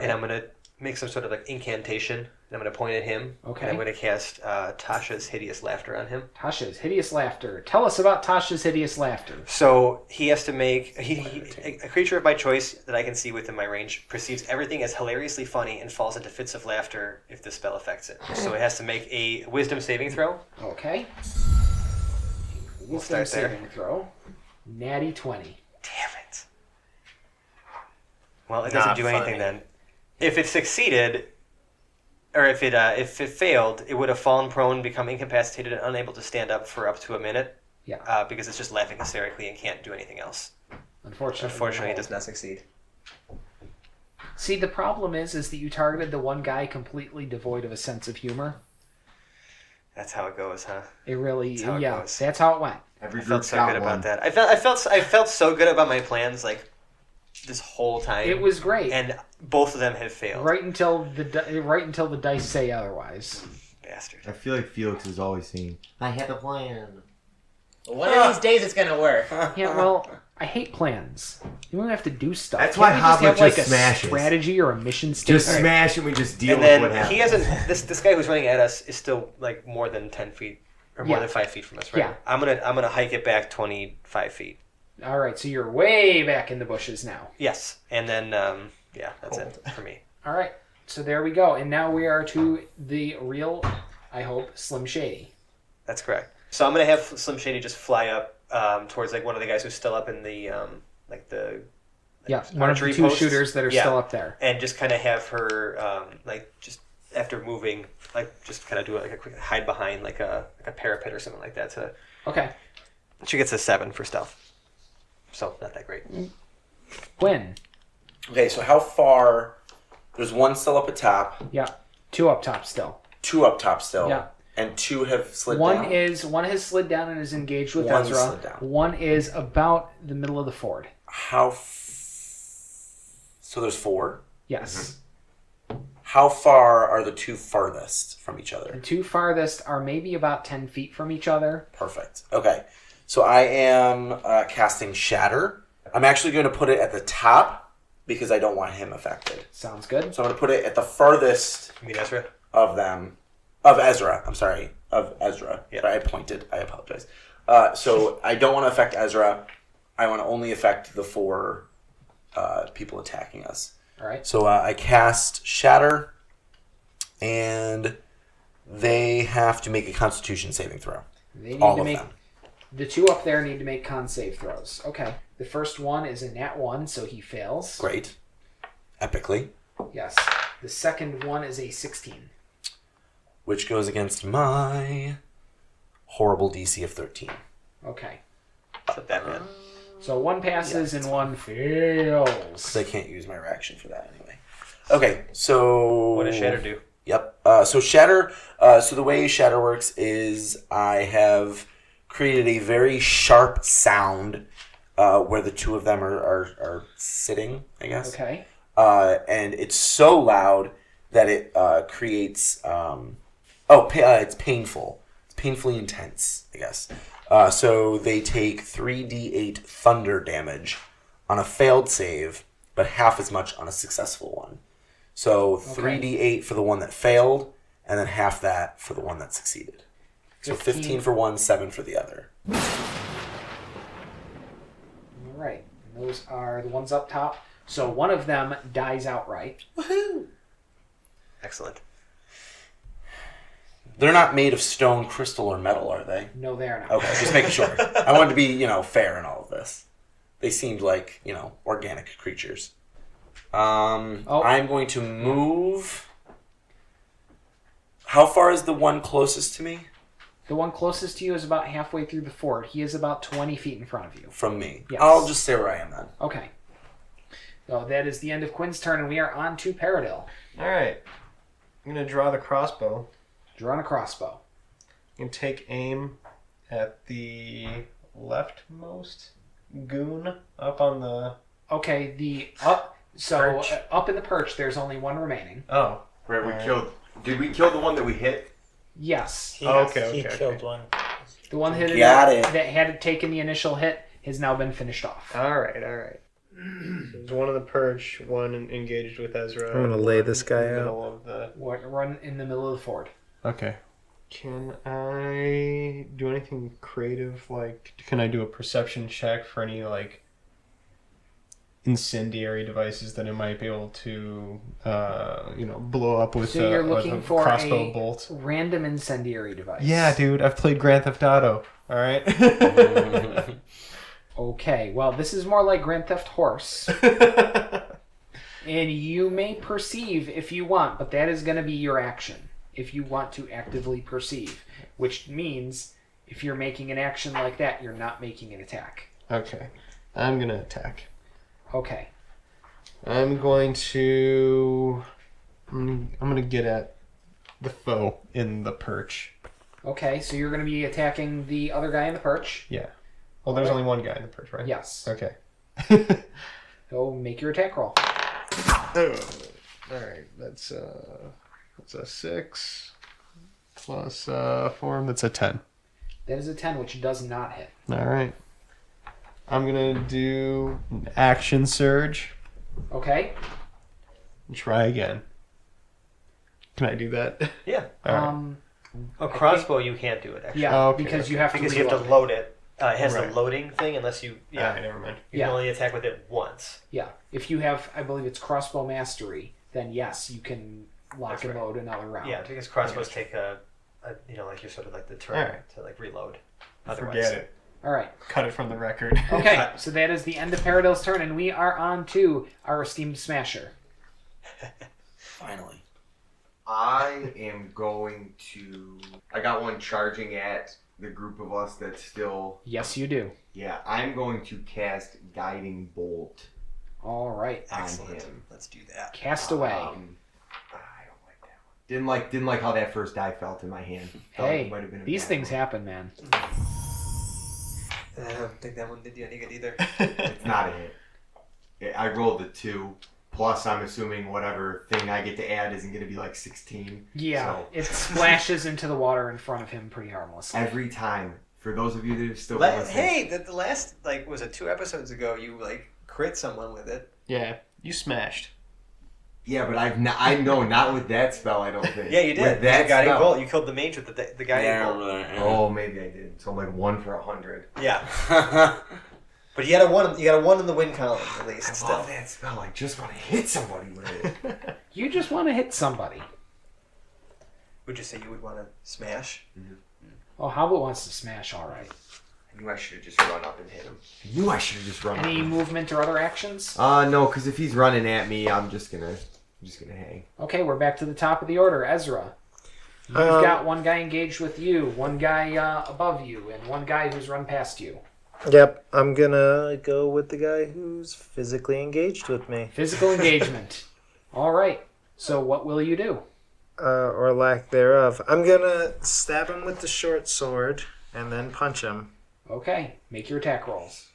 and I'm going to make some sort of like incantation. And I'm going to point at him. Okay. And I'm going to cast Tasha's Hideous Laughter on him. Tasha's Hideous Laughter. Tell us about Tasha's Hideous Laughter. So he has to make a creature of my choice that I can see within my range perceives everything as hilariously funny and falls into fits of laughter if the spell affects it. So it has to make a Wisdom saving throw. Okay. We'll Wisdom start there. saving throw. Natty 20. Damn it. Well, it doesn't Not do funny. anything then. If it succeeded, or if it failed, it would have fallen prone, become incapacitated, and unable to stand up for up to a minute. Yeah. Because it's just laughing hysterically and can't do anything else. Unfortunately, It does not succeed. See, the problem is that you targeted the one guy completely devoid of a sense of humor. That's how it goes, huh? It really, That's how it yeah, goes. that's how it went. Every I felt group's so got good one. about that. I felt so good about my plans like this whole time. It was great. And both of them have failed. Right until the dice say otherwise. Bastard. I feel like Felix is always saying, I had a plan. One of these days it's gonna work. Yeah, well, I hate plans. You don't have to do stuff. That's Can't why we just Hopper have like just a smashes. strategy or a mission statement? Just smash and we just deal And with what then happens. he hasn't. This guy who's running at us is still like more than 10 feet or more Yeah. than 5 feet from us, right? Yeah. I'm gonna hike it back 25 feet. All right, so you're way back in the bushes now. Yes, and then that's it for me. All right, so there we go, and now we are to the real, I hope, Slim Shady. That's correct. So I'm gonna have Slim Shady just fly up towards like one of the guys who's still up in the Yeah, one of the archery two posts. shooters that are Yeah. still up there. And just kind of have her just after moving, just kind of do like a quick hide behind like a parapet or something like that. So Okay, she gets a 7 for stealth. So not that great. Quinn. Okay, so how far? There's one still up at top, Yeah, 2 up top still. 2 up top still, Yeah. and 2 have slid One down. one has slid down and is engaged with One Ezra. slid down. One is about the middle of the ford. So there's 4. Yes. How far are the 2 farthest from each The other? 2 farthest are maybe about 10 feet from each other. Perfect. Okay, so I am casting Shatter. I'm actually going to put it at the top because I don't want him affected. Sounds good. So I'm going to put it at the farthest You mean Ezra? of them. Of Ezra. I'm sorry. Of Ezra. Yeah. Sorry, I pointed. I apologize. So I don't want to affect Ezra. I want to only affect the 4 people attacking us. All right. So I cast Shatter, and they have to make a Constitution saving throw. They need All to of make them. the 2 up there need to make con save throws. Okay. The first one is a nat 1, so he fails. Great. Epically. Yes. The second one is a 16. Which goes against my horrible DC of 13. Okay. So Batman. So one passes and one fails. Because I can't use my reaction for that anyway. Okay, so... What does Shatter do? Yep. So Shatter... so the way Shatter works is I have created a very sharp sound where the 2 of them are sitting, I guess. Okay. And it's so loud that it creates... it's painful. It's painfully intense, I guess. So they take 3d8 thunder damage on a failed save, but half as much on a successful one. So 3d8 for the one that failed, and then half that for the one that succeeded. So 15 for one, 7 for the other. All right. And those are the ones up top. So one of them dies outright. Woohoo! Excellent. They're not made of stone, crystal, or metal, are they? No, they are not. Okay, just making sure. I wanted to be, fair in all of this. They seemed like, organic creatures. I'm going to move... How far is the one closest to me? The one closest to you is about halfway through the fort. He is about 20 feet in front of you. From me. Yes. I'll just stay where I am then. Okay. So that is the end of Quinn's turn, and we are on to Paradil. All right. I'm going to draw the crossbow Draw on a crossbow. and take aim at the leftmost goon up on the... Okay, the up. So Perch. up in the perch, there's only one remaining. Oh. Right, we killed. Did we kill the one that we hit? Yes, He, Okay, he okay, killed okay. one. the one hit Got it. that had taken the initial hit has now been finished off. All right. There's one in the perch, one engaged with Ezra. I'm gonna lay this guy in the out. middle of the... Run in the middle of the ford. Okay. Can I do anything creative? Like, can I do a perception check for any, incendiary devices that it might be able to, blow up with, So you're with looking a for crossbow a bolt? random incendiary device. Yeah, dude. I've played Grand Theft Auto. All right. Okay, well, this is more like Grand Theft Horse. And you may perceive if you want, but that is going to be your action if you want to actively perceive, which means if you're making an action like that, you're not making an attack. Okay. I'm going to attack. Okay. I'm going to get at the foe in the perch. Okay, so you're going to be attacking the other guy in the perch. Yeah. Well, there's only one guy in the perch, right? Yes. Okay. Go make your attack roll. Alright, that's a 6 plus 4, that's a 10. That is a 10, which does not hit. Alright. I'm gonna do an action surge Okay. and try again. Can I do that? Yeah. Alright. A crossbow, you can't do it, actually. Yeah, Oh, okay, because okay. you have to Because you have reload to it. load it. It has Right. the loading thing unless you... Yeah. Alright, never mind. You Yeah. can only attack with it once. Yeah. If you have, I believe it's crossbow mastery, then yes, you can lock That's and right. load another round. Yeah, because crossbows take a like you're sort of like the turn Alright. to like reload. Forget it. All right. Cut it from the record. Okay, so that is the end of Paradil's turn, and we are on to our esteemed Smasher. Finally. I am going to. I got one charging at the group of us that's still. Yes, you do. Yeah, I'm going to cast Guiding Bolt All right. on Excellent. him. Let's do that. Cast away. I don't like that one. Didn't like how that first die felt in my hand. Felt like Hey, it might have been a these bad things one. happen, man. I don't think that one did you any good either. It's not a hit. I rolled a 2. Plus, I'm assuming whatever thing I get to add isn't going to be like 16. Yeah, So, it splashes into the water in front of him pretty harmlessly. every time. For those of you that are still listening. Hey, the last was it 2 episodes ago? You crit someone with it. Yeah, you smashed. Yeah, but I know not with that spell. I don't think. Yeah, you did. With that guiding spell. bolt. You killed the mage with the guiding Yeah, I bolt. remember that. Oh, maybe I did. So I'm like 1 for 100. Yeah, Yeah. but you got a one. You got a 1 in the win column at least. I Still. love that spell. I just want to hit somebody with it. You just want to hit somebody. Would you say you would want to smash? Oh, Hoblet wants to smash, all right. I knew I should have just run up and hit him. I knew I should have just run up. Any and- movement or other actions? No, because if he's running at me, I'm just gonna hang. Okay, we're back to the top of the order. Ezra. You've got one guy engaged with you, one guy above you, and one guy who's run past you. Yep, I'm gonna go with the guy who's physically engaged with me. Physical engagement. All right. So what will you do? Or lack thereof. I'm gonna stab him with the short sword and then punch him. Okay, make your attack rolls.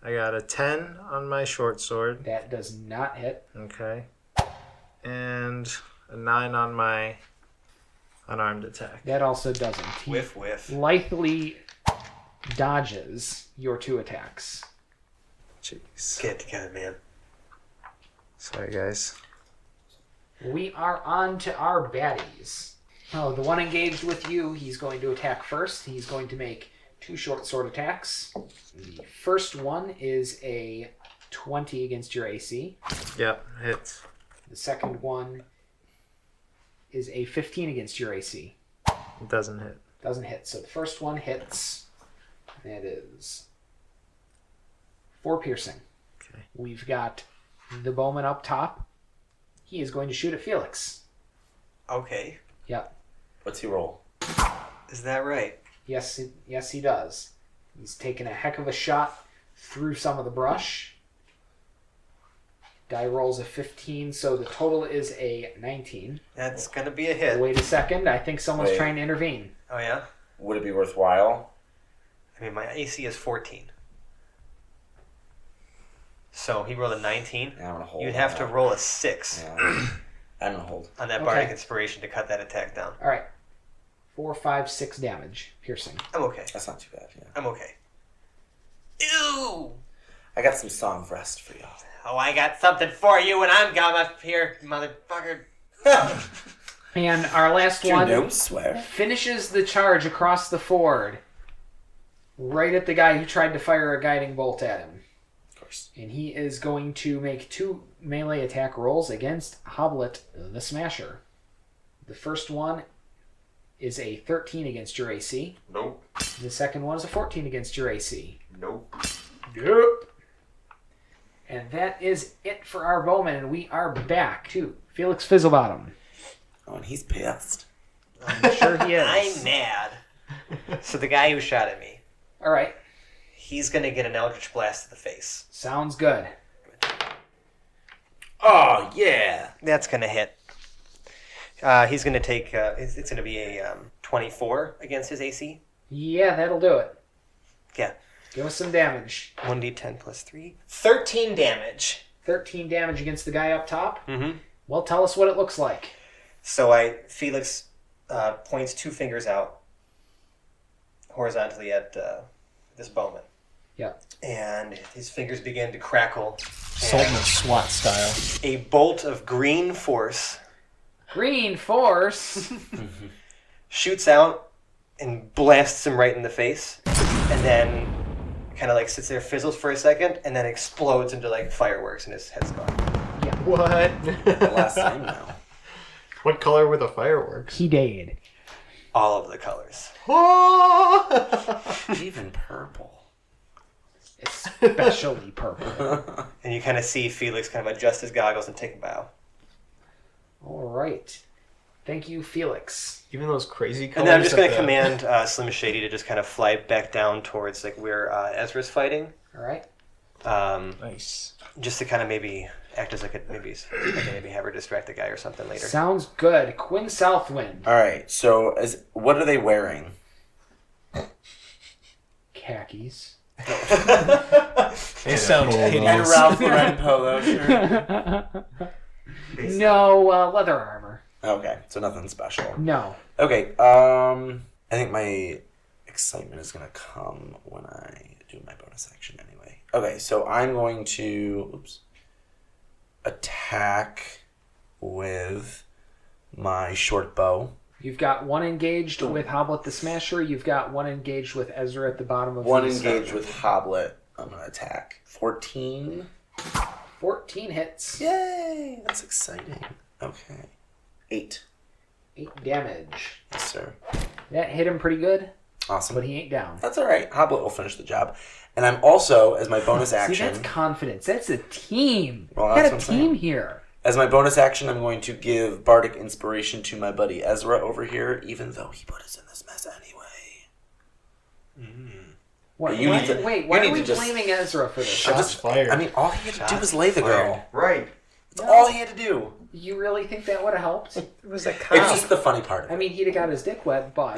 I got a 10 on my short sword. That does not hit. Okay. And a 9 on my unarmed attack. That also doesn't. He Whiff. lithely dodges your 2 attacks. Jeez. Get it together, man. Sorry, guys. We are on to our baddies. Oh, the one engaged with you, he's going to attack first. He's going to make 2 short sword attacks. The first one is a 20 against your AC. Yep, hits. The second one is a 15 against your AC. It doesn't hit. Doesn't hit. So the first one hits. That is 4 piercing. Okay. We've got the bowman up top. He is going to shoot at Felix. Okay. Yep. What's he roll? Is that right? Yes, he does. He's taken a heck of a shot through some of the brush. Die rolls a 15, so the total is a 19. That's gonna be a hit. Wait a second. I think someone's Wait. trying to intervene. Oh yeah. Would it be worthwhile? I mean, my AC is 14. So he rolled a 19. Yeah, I'm gonna hold. You'd have to on roll a 6 that. Yeah. I'm gonna hold. on that Okay. bardic inspiration to cut that attack down. All right. 4, 5, 6 damage. Piercing. I'm okay. That's not too bad. Yeah. I'm okay. Ew! I got some song rest for y'all. Oh, I got something for you when I'm gone up here, motherfucker. And our last You one don't swear. finishes the charge across the ford, right at the guy who tried to fire a guiding bolt at him. Of course. And he is going to make 2 melee attack rolls against Hoblet the Smasher. The first one is a 13 against your AC. Nope. The second one is a 14 against your AC. Nope. Yep. And that is it for our bowman, and we are back to Felix Fizzlebottom. Oh, and he's pissed. I'm sure he is. I'm mad. So the guy who shot at me, All right. he's gonna get an Eldritch Blast to the face. Sounds good. Oh yeah. That's gonna hit. He's going to take. It's going to be a 24 against his AC. Yeah, that'll do it. Yeah. Give us some damage. 1d10 plus 3. 13 damage. 13 damage against the guy up top? Mm-hmm. Well, tell us what it looks like. So Felix points 2 fingers out horizontally at this bowman. Yeah. And his fingers begin to crackle. Sultan of SWAT style. A bolt of green force Green force. shoots out and blasts him right in the face, and then kind of like sits there, fizzles for a second, and then explodes into like fireworks, and his head's gone. What? The last time now. What color were the fireworks? He did. All of the colors. Even purple. Especially purple. And you kind of see Felix kind of adjust his goggles and take a bow. All right. Thank you, Felix. Even those crazy colors. And then I'm just going to command Slim Shady to just kind of fly back down towards like where Ezra's fighting. All right. Nice. Just to kind of maybe act as like maybe have her distract the guy or something later. Sounds good. Quinn Southwind. All right. So, what are they wearing? Khakis. They sound And hideous. Ralph Lauren polo shirt. No leather armor. Okay, so nothing special. No. Okay. I think my excitement is gonna come when I do my bonus action anyway. Okay, so I'm going to attack with my short bow. You've got one engaged with Hoblet the Smasher. You've got one engaged with Ezra at the bottom of One the engaged with Hoblet. I'm gonna attack. 14. 14 hits. Yay! That's exciting. Okay. 8. 8 damage. Yes, sir. That hit him pretty good, Awesome. but he ain't down. That's all right. Hoblet will finish the job. And I'm also, as my bonus See, action... that's confidence. That's a team. Well, We that's got a what I'm team saying. here. As my bonus action, I'm going to give Bardic Inspiration to my buddy Ezra over here, even though he put us in this mess anyway. What, You why, need to- wait, you why need are we to just- blaming Ezra for this? Shots fired. I mean, all he had to do was lay the girl. Right. That's all he had to do. You really think that would have helped? It was a It's cop. just the funny part. I mean, he'd have got his dick wet, but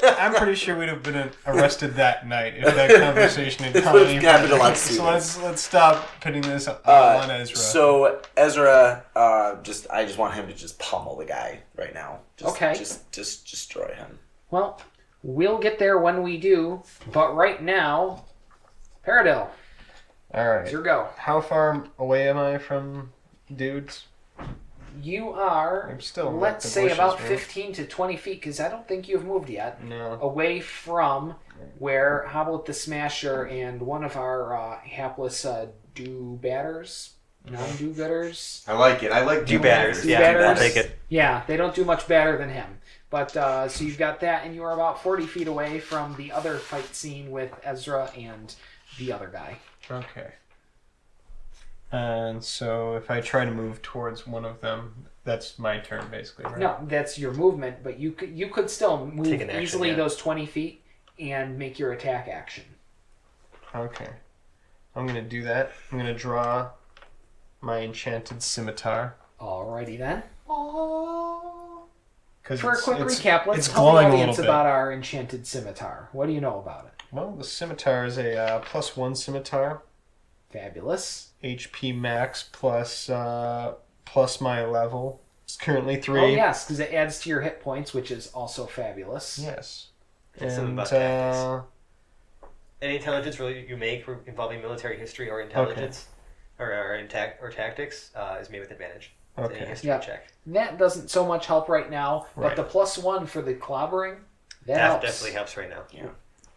I'm pretty sure we'd have been arrested that night if that conversation had This come. would have happened a lot So sooner. let's stop putting this on Ezra. So Ezra, I just want him to just pummel the guy right now. Okay. Just destroy him. well, we'll get there when we do. But right now, Paradil, All it's right. your go. How far away am I from dudes? You are, I'm still in, let's like, the say, bushes, about right? 15 to 20 feet, because I don't think you've moved yet, No. away from where Hoblet the Smasher and one of our hapless do-batters, non-do-gooders. I like it. I like Do-batters. Do Yeah, batters. I'll take it. Yeah, they don't do much better than him. But so you've got that, and you are about 40 feet away from the other fight scene with Ezra and the other guy. Okay. And so if I try to move towards one of them, that's my turn basically, right? No, that's your movement, but you could still move Take an action, easily yeah. those 20 feet and make your attack action. Okay. I'm going to do that. I'm going to draw my enchanted scimitar. Alrighty then. 'Cause For a quick recap, let's it's tell the glowing a audience little bit. about our enchanted scimitar. What do you know about it? Well, the scimitar is a +1 scimitar. Fabulous. HP max plus my level. It's currently 3. Oh yes, because it adds to your hit points, which is also fabulous. Yes. Something And about tactics. Any intelligence roll you make involving military history or intelligence or tactics is made with advantage. It's Okay. any history Yeah. check. That doesn't so much help right now, but Right. the +1 for the clobbering, that That helps. definitely helps right now.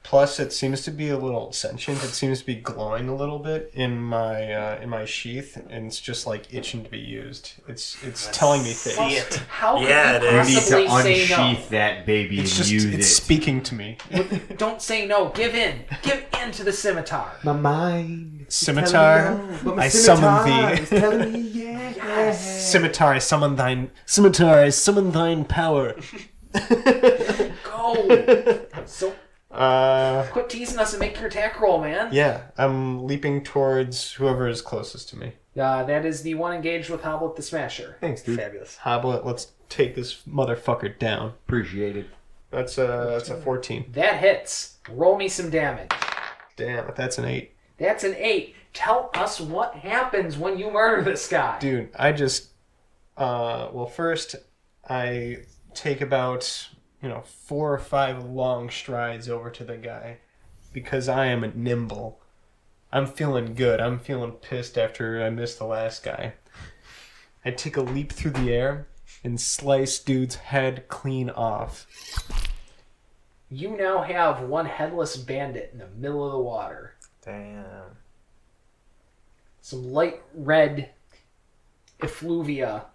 Plus, it seems to be a little sentient. It seems to be glowing a little bit in my sheath, and it's just like itching to be used. It's telling me things. See it. How could Yeah, you it is. You need possibly to say no? unsheath that baby It's and just use it's it. speaking to me. Don't say no. Give in. Give in to the scimitar. My mind. Scimitar, I summon thee. telling me, yeah. Scimitar, I summon thine. Scimitar, I summon thine power. Go. So Quit teasing us and make your attack roll, man. Yeah, I'm leaping towards whoever is closest to me. That is the one engaged with Hoblet the Smasher. Thanks, dude. Fabulous. Hoblet, let's take this motherfucker down. Appreciate it. That's a 14. That hits. Roll me some damage. Damn it, that's an 8. That's an 8. Tell us what happens when you murder this guy. Dude, I just... first, I take about, 4 or 5 long strides over to the guy. Because I am nimble. I'm feeling good. I'm feeling pissed after I missed the last guy. I take a leap through the air and slice dude's head clean off. You now have one headless bandit in the middle of the water. Damn. Some light red effluvia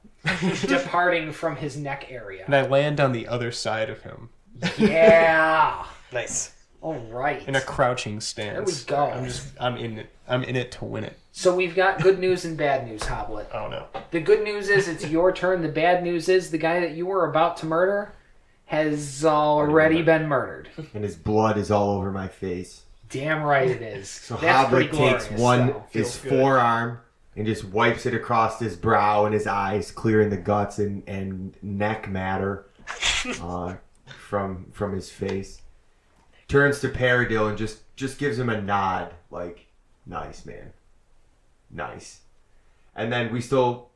departing from his neck area. And I land on the other side of him. Yeah. Nice. All right. In a crouching stance. There we go. I'm in it. I'm in it to win it. So we've got good news and bad news, Hoblet. Oh no. The good news is it's your turn. The bad news is the guy that you were about to murder has already been murdered. And his blood is all over my face. Damn right it is. So That's pretty Hoblet takes glorious, though. his forearm and just wipes it across his brow and his eyes, clearing the guts and neck matter from his face. Turns to Paradil and just gives him a nod, like, nice, man. Nice. And then we still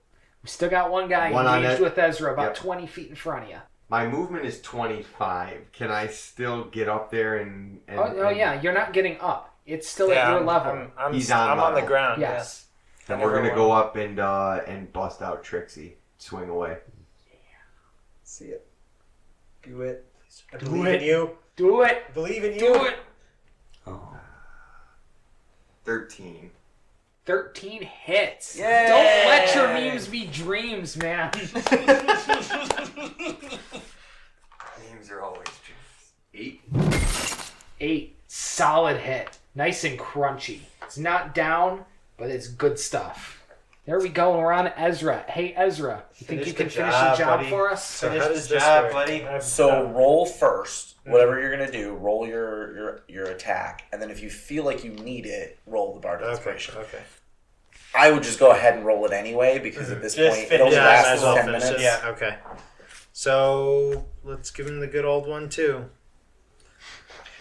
got one guy engaged with Ezra about 20 feet in front of you. My movement is 25. Can I still get up there and Yeah, you're not getting up. It's still at your level. I'm on the ground. Yes. Then we're gonna go up and bust out Trixie. Swing away. See it. Do it. I believe in you. Do it. I believe in you. Do it. Oh. 13. 13 hits. Yay! Don't let your memes be dreams, man. Names are always dreams. 8. 8. Solid hit. Nice and crunchy. It's not down, but it's good stuff. There we go, and we're on Ezra. Hey, Ezra, you think you can finish the job for us? So Finish how the does this job, work? buddy. So roll first, whatever you're gonna do. Roll your attack, and then if you feel like you need it, roll the Bard Inspiration. Okay. I would just go ahead and roll it anyway because at this Just point it finish only it. might as lasts well 10 finish minutes. it. Yeah. Okay. So let's give him the good old one too.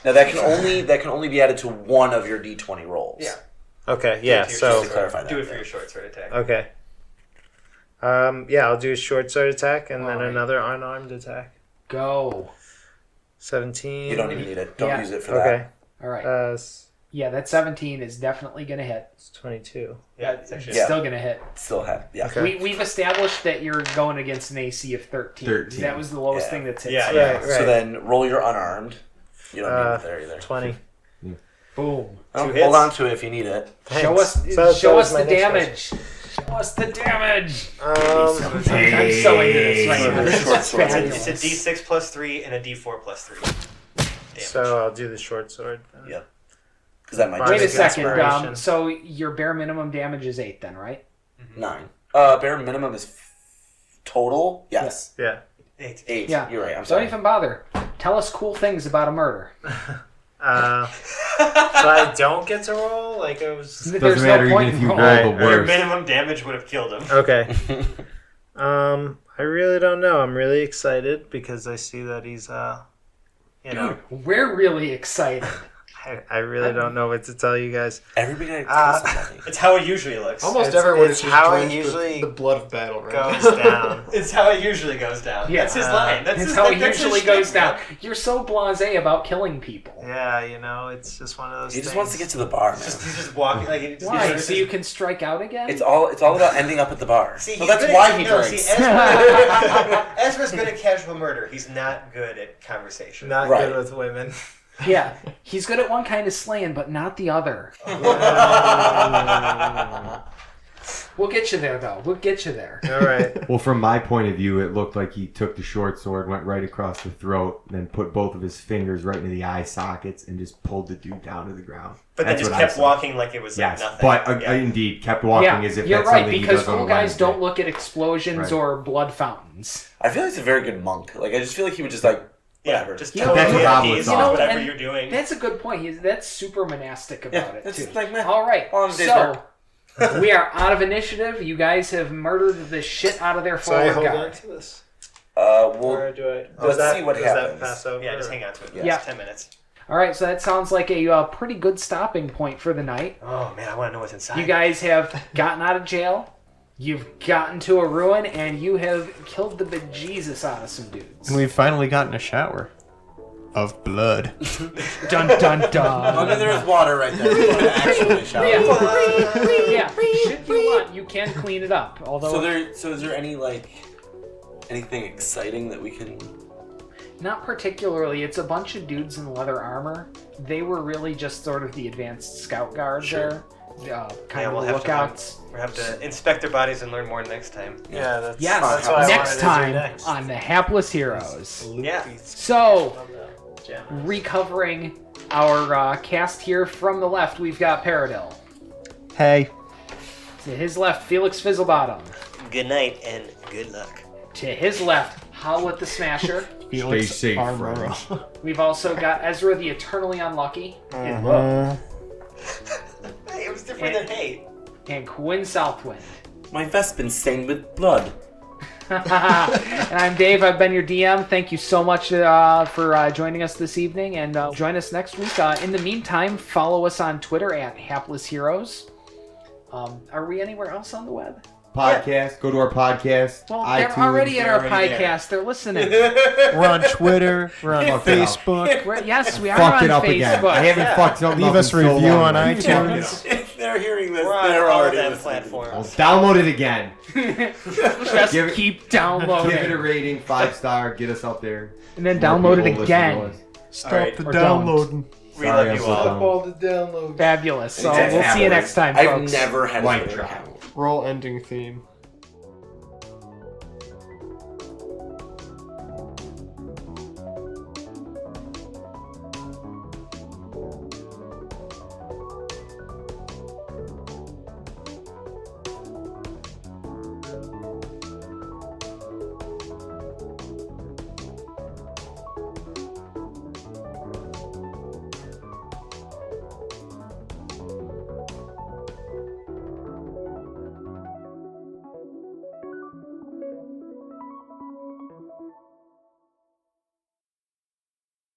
Now that can only be added to one of your D20 rolls. Yeah. Okay. Yeah. Just So to clarify that. Do it for your short sword attack. okay. I'll do a short sword attack and then Alright. another unarmed attack. Go. 17. You don't even need it. Don't Yeah. use it for that. Okay. All right. It's Yeah, that 17 is definitely going to hit. 22. Yeah, it's actually. Yeah. Still going to hit. Still have. Yeah. Okay. We've established that you're going against an AC of 13. 13. That was the lowest Yeah. thing that's hit. Yeah, so yeah. Right. So then roll your unarmed. You don't need it there either. 20. Boom. Oh, hits. hold on to it if you need it. Show us, Thanks. show that us was the my next damage. Show us the damage. question. I'm so into this right now. This Short is sword. fabulous. It's a D6 plus 3 and a D4 plus 3. Damage. So I'll do the short sword. then. Yeah. Because that might Wait a just second, Inspiration. so your bare minimum damage is 8 then, right? 9. Bare minimum is total. Yes. Yeah. 8. 8. Yeah. You're right. I'm Don't sorry. even bother. Tell us cool things about a murder. So I don't get to roll? Like I was. There's Doesn't no matter point even if in you rolling. roll the Your worst. minimum damage would have killed him. Okay. I really don't know. I'm really excited because I see that he's, We're really excited. I really don't know what to tell you guys. Everybody kills somebody. It's how it usually looks. Almost It's- everyone it's is just how it drenched with usually the blood of battle, right? Goes down. It's how it usually goes down. Yeah. That's his line. That's That's his, how it that's his usually shtick, goes down. man. You're so blasé about killing people. Yeah, it's just one of those He things. just wants to get to the bar, man. He's just walking like he just Why? he's So you can strike out again? It's all about ending up at the bar. See, So he's that's good why at, he no, drinks. See, Ezra's good at casual murder. He's not good at conversation. not Right. good with women. Yeah. He's good at one kind of slaying, but not the other. We'll get you there, though. We'll get you there. All right. Well, from my point of view, it looked like he took the short sword, went right across the throat, then put both of his fingers right into the eye sockets and just pulled the dude down to the ground. But then That's just what I kept saw. walking like it was Yes, like nothing. but Yeah. indeed kept walking Yeah, as if you're that's right, something he because does on cool a guys Wednesday. don't look at explosions Right. or blood fountains. I feel like he's a very good monk. Like I just feel like he would just like Whatever. Just Yeah, totally that's what at Rob was ease on. with You know, whatever and you're doing. That's a good point. That's super monastic about it, it's too. like, man, All right, all in a day's so work. we are out of initiative. You guys have murdered the shit out of their So I forward hold on guard. to this? We'll Or do I... let's see what does happens. that pass over? Yeah, just hang on to it. Yeah. It's 10 minutes. All right, so that sounds like a pretty good stopping point for the night. Oh, man, I want to know what's inside. You guys have gotten out of jail. You've gotten to a ruin, and you have killed the bejesus out of some dudes. And we've finally gotten a shower of blood. Dun dun dun. Well, then there's water right there. We want to actually shower. Yeah, should you want, you can clean it up. Although So is there anything exciting that we can? not particularly. It's a bunch of dudes in leather armor. They were really just sort of the advanced scout guard there. Kind of we'll the have lookouts. We'll have to inspect their bodies and learn more next time. Yeah, that's, Yes, that's what I next wanted time to do next. on the Hapless Heroes. Yeah. So, Jam. recovering our cast here from the left, we've got Paradil. Hey. To his left, Felix Fizzlebottom. Good night and good luck. To his left, Howlet the Smasher. Felix safe, Armor. We've also got Ezra the Eternally Unlucky. Hey, it was different than hate. And Quinn Southwind. My vest's been stained with blood. And I'm Dave. I've been your DM. Thank you so much for joining us this evening, and join us next week. In the meantime, follow us on Twitter at Hapless Heroes. Are we anywhere else on the web? Podcast. Go to our podcast. Well, iTunes, they're already at our they're already there. podcast. They're listening. We're on Twitter. We're on Fuck it up. Facebook. Yes, we are Fucked on it up Facebook. again. I haven't fucked something Leave up us a in so review long. on Fuck it iTunes. If they're hearing this, We're on they're all of already them listening. platforms. Download it again. Just Give it- keep downloading. Give it a rating, 5-star. Get us up there. And then More download it people listen to again. us. Stop Alright, the or downloading. We Sorry, love I'm you so all. dumb. All the downloads. Fabulous. So Exactly. we'll see you next time, I've folks. never had White a Twitter trash. account. Roll ending theme.